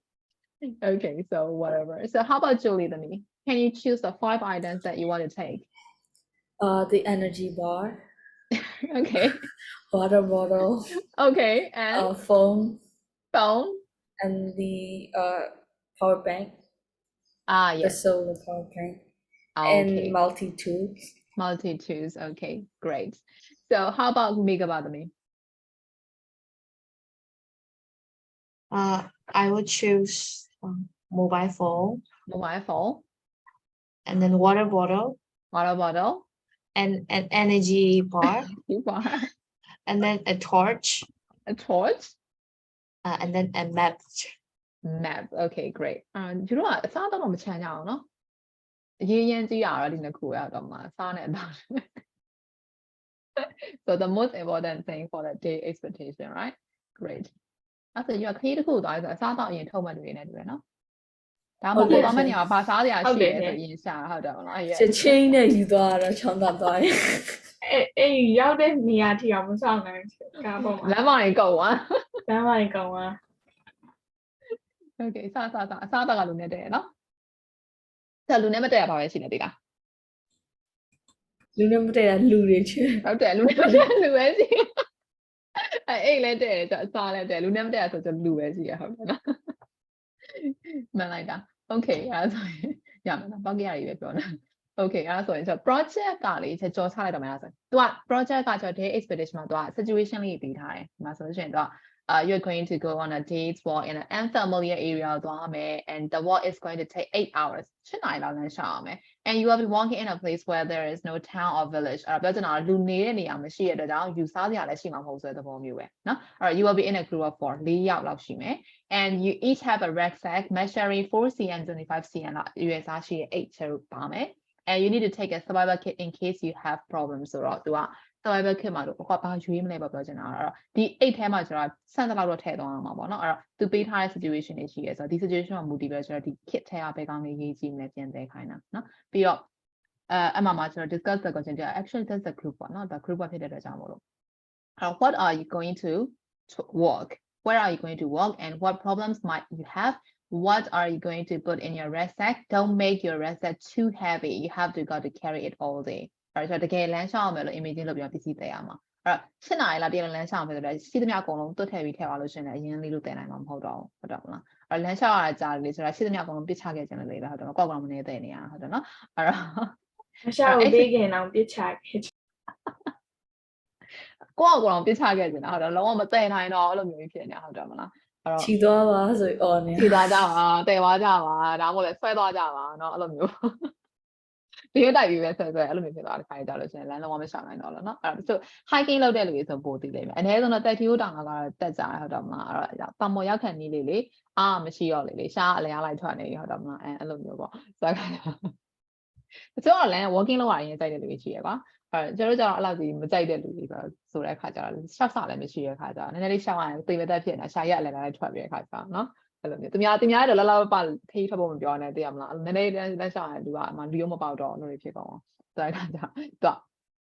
Okay, so whatever. So how about Julie, me? Can you choose the 5 items that you want to take? The energy bar, Okay, water bottle, okay, and phone, and the power bank. yes. The solar power bank. Okay. And multi-tools. Multi-tools, okay, great. So how about Megabadami? I would choose mobile phone Mobile phone, and then water bottle water bottle, and an energy bar and then a torch a torch, and then a map. map. Okay, great. ကျတို့ကအစားတော့မချမ်းကြအောင်နော်အရေးရမ်းကြည့်ရတော့ဒီနှစ်ခုရတော့မှာစားနေတော့ So the most important thing for the day expectation, right? Great. အဲ့ဆိုရခရီးတစ်ခုသွားဆိုအစားတော့အရင်ထုတ်မှတ်တွေနေတယ်နော်ဒါမှမဟုတ်တော့မနေအောင်ဘာစားရရှိရဲဆိုရင်ရှာဟုတ်တယ်မလားအဲ့ ချက်ချင်းနဲ့ယူသွားတော့ချောင်းသားသွားရင် အေးရောက်တဲ့နေရာထိအောင်မဆောင်နိုင်ကားပေါ်မှာ လမ်းမကြီးကုန်သွား လမ်းမကြီးကောင်က Okay စားအစားတော့ကလူနဲ့တည်းရနော်ဆက်လူနဲ့မတည့်ရပါပဲရှိနေသေးလား လူနဲ့မတည့်တာလူတွေချင်း ဟုတ်တယ်လူနဲ့မတည့်လူပဲရှိအဲ့လည်းတည့်တယ်အစားလည်းတည့်လူနဲ့မတည့်ရဆိုတော့လူပဲရှိရဟုတ်တယ်နော်မှန်လိုက်တာ Okay အဲ့ဒါဆိုရင်ရမယ်နော်ပေါက်ကြရည်ပဲပြောနေ Okay အဲ့ဒါဆိုရင်ကျွန်တော် project ကလေကြော်ချလိုက်တော့မယ်အဲ့ဒါဆိုသူက project ကကျွန်တော် day expectation မှာသူက situation လေးပေးထားတယ်ဒီမှာဆိုလို့ရှိရင်သူကyou're going to go on a date walk in an unfamiliar area သွားမယ် and the walk is going to take 8 hours 7 နာရီလောက်လမ်းလျှောက်ရမယ် and you will be walking in a place where there is no town or village အဲ့တော့ပြောချင်တာလူနေတဲ့နေရာမရှိတဲ့အတွက်ကြောင့်ယူစားစရာလည်းရှိမှာမဟုတ်ဆိုတဲ့သဘောမျိုးပဲเนาะအဲ့တော့ you will be in a group of 4 4ယောက်လောက်ရှိမယ် and you each have a rucksack measuring 4 cm 25 cm လောက် US ရှိတဲ့8 chair ပါမယ် and you need to take a survival kit in case you have problems ဆိုတော့သူက survival kit မှာတော့ဘာရွေးမလဲပေါ့ပြောချင်တာအဲ့တော့ဒီ8ထဲမှာကျွန်တော်ဆန်တလောက်တော့ထည့်သွားအောင်ပါပေါ့နော်အဲ့တော့သူပေးထားတဲ့ situation တွေရှိရဲဆိုတော့ဒီ situation မှာမူတည်ပြီးတော့ကျွန်တော်ဒီ kit ထဲကဘယ်ကောင်းလေးရေးကြည့်မလဲပြန်သဲခိုင်းတာနော်ပြီးတော့အမှမှာကျွန်တော် discuss the question actually that's the group ပေါ့နော်ဒါ group ဖြစ်တဲ့အတွက်ကြောင့်မို့လို့what are you going to work where are you going to work and what problems might you have what are you going to put in your rucksack don't make your rucksack too heavy you have to got to carry it all day အဲ့တော့တကယ်လမ်းရှောက်ရမယ်လို့ imagine လုပ်ပြီးပစ္စည်းတည်ရမှာအဲ့တော့7နာရီလောက်ပြန်လမ်းရှောက်မယ်ဆိုတော့ရှိသမျှအကုန်လုံးတွတ်ထည့်ပြီးထည့်သွားလို့ရှိရင်လည်းအရင်လေးလို့တည်နိုင်မှာမဟုတ်တော့ဘူးဟုတ်တော့မလားအဲ့တော့လမ်းရှောက်ရတာကြားလေဆိုတော့ရှိသမျှအကုန်လုံးပစ်ချခဲ့ကြတယ်လေဟုတ်တော့ကောက်ကောင်မနေတည်နေရဟုတ်တယ်နော်အဲ့တော့ မရှာဘူးပေးခင်အောင်ပြစ်ချခဲ့ ကိုယ့်အကောင်ပစ်ချခဲ့ကြတယ်ဟုတ်တော့လုံးဝမတည်နိုင်တော့အဲ့လိုမျိုးဖြစ်နေတာဟုတ်တယ်မလားအဲ့တော့ ခြီသွားပါဆိုအော်နေ ခြေသွားကြပါတည်သွားကြပါဒါမှမဟုတ်လဲဆွဲသွားကြပါเนาะအဲ့လိုမျိုးဒီရက်တိုက်ပြီးပဲဆွဲအဲ့လိုမျိုးဖြစ်သွားတဲ့ခါကြလို့ရှိရင်လမ်းလုံးဝမရှောင်နိုင်တော့လို့เนาะအဲ့တော့ hiking လုပ်တဲ့လူတွေဆိုပိုသိလိမ့်မယ်အနည်းဆုံးတော့တက်တီဟိုတောင်ကတော့တက်ကြရဟုတ်တော့မလားအဲ့တော့ပမော်ရောက်ခံနေလေမရှိတော့လေရှားအလျားလိုက်ထွက်နေဟုတ်တော့မလားအဲ့လိုမျိုးပေါ့ဆိုတော့ကျွန်တော်လည်း walking လုပ်ရရင်ကြိုက်တဲ့လူတွေရှိရကွာကျွန်တော်တို့ကျတော့အဲ့လောက်ကြီးမကြိုက်တဲ့လူတွေဆိုတဲ့အခါကျတော့ရှောက်ဆလည်းမရှိတဲ့အခါကျတော့နည်းနည်းလေးရှောက်ရရင်သိမသက်ဖြစ်နေတာရှာရက်အလယ်လိုက်ထွက်ပြီးတဲ့အခါကျတော့เนาะအဲ့လိုမျိုးသူများတော့လာပါထေးထွက်ဖို့မပြောနဲ့သိရမလားနည်းနည်းလက်ရှောက်ရင်သူကအမှလူရောမပေါက်တော့လို့ဖြစ်ကုန်အောင်ဆိုတဲ့အခါကျတော့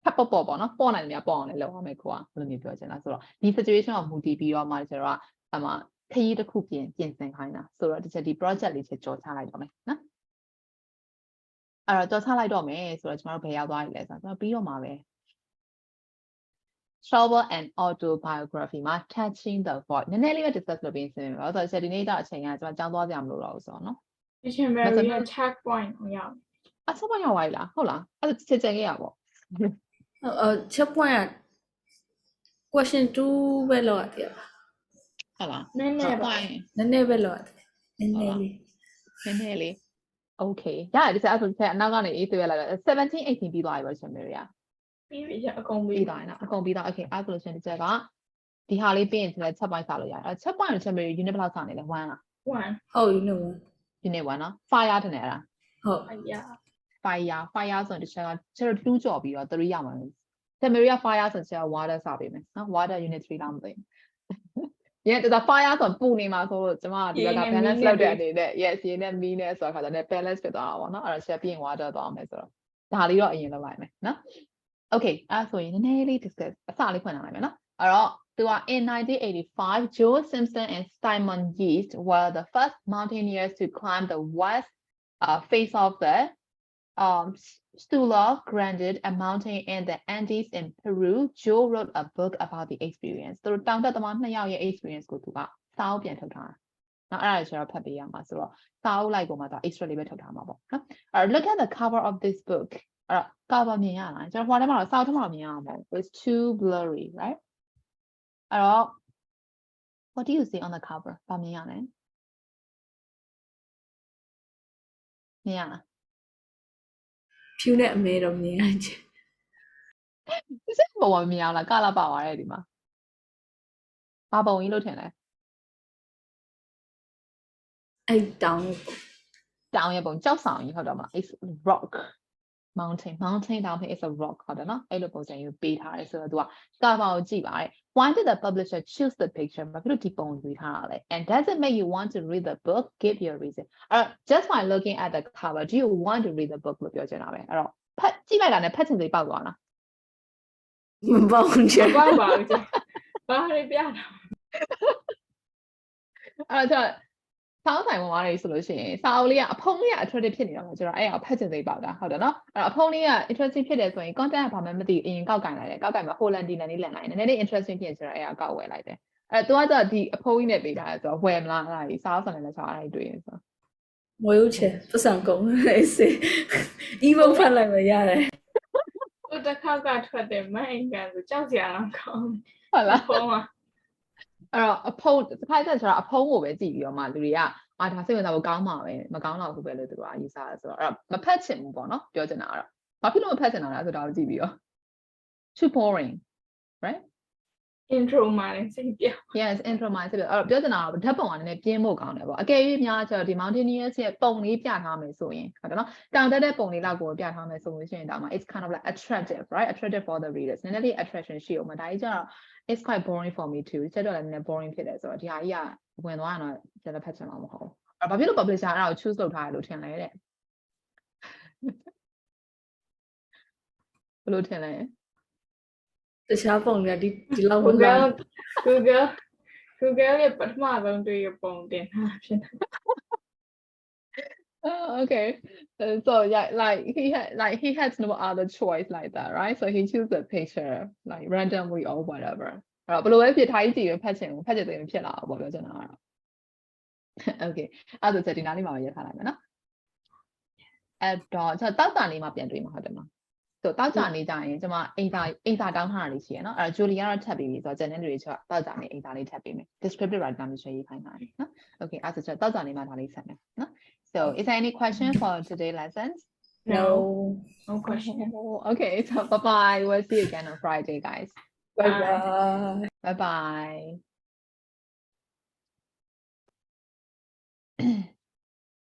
ဖတ်ပေါ့နော်ပေါ့နိုင်တယ်များပေါ့အောင်လည်းလုပ်ရမယ်ကိုကဘယ်လိုမျိုးပြောချင်လဲဆိုတော့ဒီ situation ကိုမူတည်ပြီးတော့မှကျွန်တော်ကအမှခရီးတစ်ခုပြင်ဆင်ခိုင်းတာဆိုတော့ဒီ project လေးချက်ကြော်ချလိုက်တော့မယ်နော်အဲ့တော့ကြော်ချလိုက်တော့မယ်ဆိုတော့ကျွန်တော်တို့ဘယ်ရောက်သွားပြီလဲဆိုတော့ပြီးတော့မှာပဲ travel and autobiography မှာ touching the void နည်းနည်းလေးပဲ discuss လုပ်ပြီးစင်ပါတော့ဆိုတော့ဒီနေ့တော့အချိန်ကကျွန်တော်ကြောင်းသွားကြမလို့တော့ဘူးဆိုတော့နော် Dictionary ရဲ့ check point ကိုရောက် အချက်point ရောက်သွားပြီလားဟုတ်လားအဲ့ဒါချက်ခဲ့ရပေါ့ ချက်ပွင့်က question 2ပဲလောက်ရတယ် ဟုတ်လား နည်းနည်းပါ point နည်းနည်းပဲလောက်ရတယ်နည်းနည်းလေး နည်းနည်းလေး okay ရတယ်ဒီဆက်အဲ့ဆိုချက်အနောက်ကနေအေးသွေးလိုက်တော့17 18ပြီးသွားပြီပေါ့ရှင်မေရီယာ ပြီးပြီအကုန် ပြီးသွားရင်နော်အကုန်ပြီးသွား okay အဲ့ဆိုလို့ရှင်ဒီချက်ကဒီဟာလေးပြီးရင်ချက် point စာလို့ရတယ်အဲ့ချက် point ကိုရှင်မေရီ unit ဘယ်လောက်စာနေလဲ1လား 1 ဟုတ် you know unit 1နော် fire တင်နေရတာ ဟုတ် အရာ fire ဆိုရင်ဒီချက်ကချက်တော့2ကြော်ပြီးတော့3ရမှာရှင်မေရီက fire ဆိုရင်ချက် water စာပေးမယ်နော် water unit 3လောက်မသိဘူးYeah, the fire ဆိုပူနေမှာဆိုလို့ကျမဒီဘက်က balance လုပ်တဲ့အနေနဲ့ yes ရေနဲ့မီးနဲ့ဆိုတော့ခါကျတော့ balance ဖြစ်သွားတာပေါ့နော်အဲ့တော့ချက်ပြီးရင် water သွားမယ်ဆိုတော့ဒါလေးတော့အရင်လုပ်လိုက်မယ်နော် okay အဲ့ဆိုရင်နည်းနည်းလေး discuss အစလေးဖွင့်လာလိုက်မယ်နော်အဲ့တော့သူက in 1985 Joe Simpson and Simon Yeast were the first mountaineers to climb the west face of the Stula Grande, a mountain in the Andes in Peru. Joe wrote a book about the experience. သူတောင်တက်သမား2ယောက်ရဲ့ experience ကိုသူကစာအုပ်ပြန်ထုတ်ထားတာ။နော်အဲ့ဒါကျွန်တော်ဖတ်ပေးရမှာဆိုတော့စာအုပ်လိုက်ကိုမှသူ extra လေးပဲထုတ်ထားမှာပေါ့နော်။အဲ့ look at the cover of this book. အဲ့ cover မြင်ရလားကျွန်တော်ဟိုထဲမှာတော့စာအုပ်ထဲမှာမြင်ရမှာပေါ့ It's too blurry, right? အဲ့တော့ What do you see on the cover? ဘာမြင်ရလဲမြင်ရလား ဖြူနဲ့အမဲတော့မြင်ရချင် ဒီစိတ်ပုံမမြင်ရလားကလာပါသွားတယ်ဒီမှာဘာပုံကြီးလို့ထင်လဲ အဲ့တောင်းပေါ့ တောင်ရဲ့ပုံကြောက်ဆောင်ကြီးဟုတ်တော့မလား it's rock mountain တောင်ဖြစ် it's a rock ဟုတ်တယ်နော်အဲ့လိုပုံစံမျိုးပေးထားတယ်ဆိုတော့ तू ကကာဗာကိုကြည့်ပါတယ် why did the publisher choose the picture ဘာဖြစ်လို့ဒီပုံရွေးထားတာလဲ and does it make you want to read the book give your reason just by looking at the cover do you want to read the book လို့ပြောချင်တာပဲအဲ့တော့ဖတ်ကြည့်လိုက်တာနဲ့ဖတ်ချင်စိတ်ပေါက်သွားလား မပေါင်းချင် ဘာပါဦးကျဘာတွေပြတာ အဲ့တော့ဆောင်းဆိုင်ဝင်သွားတယ်ဆိုလို့ရှိရင်စာအုပ်လေးကအဖုံးလေးက attractive ဖြစ်နေတော့ကျွန်တော်အဲ့ဒါဖတ်ချင်စိတ်ပေါက်တာဟုတ်တယ်နော်အဲ့တော့အဖုံးလေးက interesting ဖြစ်တယ်ဆိုရင် content ကဘာမှမသိဘူးအရင်ကောက်ကင်လိုက်တယ်ကောက်ကင်မှာ Holland ဒီလန်လေးလန်လိုက်တယ်နည်းနည်းလေး interesting ဖြစ်ရင်ကျွန်တော်အဲ့ဒါကောက်ဝယ်လိုက်တယ်အဲ့ तू ကဒီအဖုံးကြီးနဲ့ပေးထားတယ်ဆိုတော့ဝယ်မလားအဲ့ဒါကြီးစာအုပ်ဆိုင်နဲ့လည်းဆောင်းအဲ့ဒါတွေ့ရင်ဆို မွေးဦးချင်ပတ်စံကုန်အေးစေ ebook ဖတ်လိုက်မရတယ် ဟိုတစ်ခါကထွက်တယ်မအင်ကန်ဆိုကြောက်စရာတော့ကောင်း ဟုတ်လား ဖုန်းอ่ะ အဲ့တော့အဖုံးတစ်ခါကျတော့အဖုံးကိုပဲကြည့်ပြီးတော့မှလူတွေကဒါစိတ်ဝင်စားဖို့ကောင်းမှာပဲမကောင်းတော့ဘူးပဲလို့သူတို့ကယူဆတယ်ဆိုတော့အဲ့တော့မဖတ်ချင်ဘူးပေါ့နော်ပြောချင်တာကတော့ဘာဖြစ်လို့မဖတ်ချင်တာလဲဆိုတော့ကြည့်ပြီးတော့ too boring right intro မှာလည်းစိတ်ပြော yes intro မှာဆိုပြီးအဲ့တော့ပြောချင်တာကဓာတ်ပုံကလည်းပြင်းဖို့ကောင်းတယ်ပေါ့အကယ်၍များကျတော့ဒီ mountaineers ရဲ့ပုံလေးပြထားမယ်ဆိုရင်ဟုတ်တယ်နော်တောင်တက်တဲ့ပုံလေးလောက်ကိုပြထားမယ်ဆိုလို့ရှိရင်ဒါမှ it's kind of like attractive right attractive for the readers နည်းနည်းလေး attraction ရှိအောင်မဒါကြီးကျတော့ it's quite boring for me too ချက်တော့လည်းနည်းနည်း boring ဖြစ်တယ်ဆိုတော့ဒီဟာကြီးကဝင်သွားရင်တော့ကျန်တဲ့ဖတ်ချင်မှာမဟုတ်ဘူးအဲ့ဘာဖြစ်လို့ publisher အဲ့ဒါကို choose လုပ်ထားတယ်လို့ထင်လဲတဲ့ဘယ်လိုထင်လဲ တခြားပုံတွေကဒီလောက်မ Google ရဲ့ပထမဆုံးတွေ့ရပုံတင်တာဖြစ်တယ် okay so yeah he has no other choice like that right so he choose the picture like randomly or whatever အဲ့တော့ဘယ်လိုပဲဖြစ်ထားကြည့်ရဖတ်ချင်ဘူးဖတ်ချင်တယ်မဖြစ်လာဘူးပေါ့ပြောချင်တာကတော့ okay အဲ့ဒါဆိုဒီနားလေးမှာရေးထားလိုက်မယ်နော်အဲ့တော့ကျွန်တော်တောက်တာလေးမှာပြန်တွေ့မှာဟုတ်တယ်မလားဆိုတောက်ကြနေကြရင်ကျွန်မအိမ်စာတောင်းထားတာလေးရှိရနော်အဲ့တော့ Julie ကတော့ထပ်ပြီးပြီဆိုတော့ channel တွေချတောက်ကြနေအိမ်စာလေးထပ်ပြီးမယ် descriptive writing မျိုးဆွဲရေးခိုင်းတာနော် okay အဲ့ဒါဆိုတောက်ကြနေမှာဒါလေးဆက်မယ်နော် so is there any question for today's lessons no no question okay so bye bye we'll see you again on Friday guys bye bye bye bye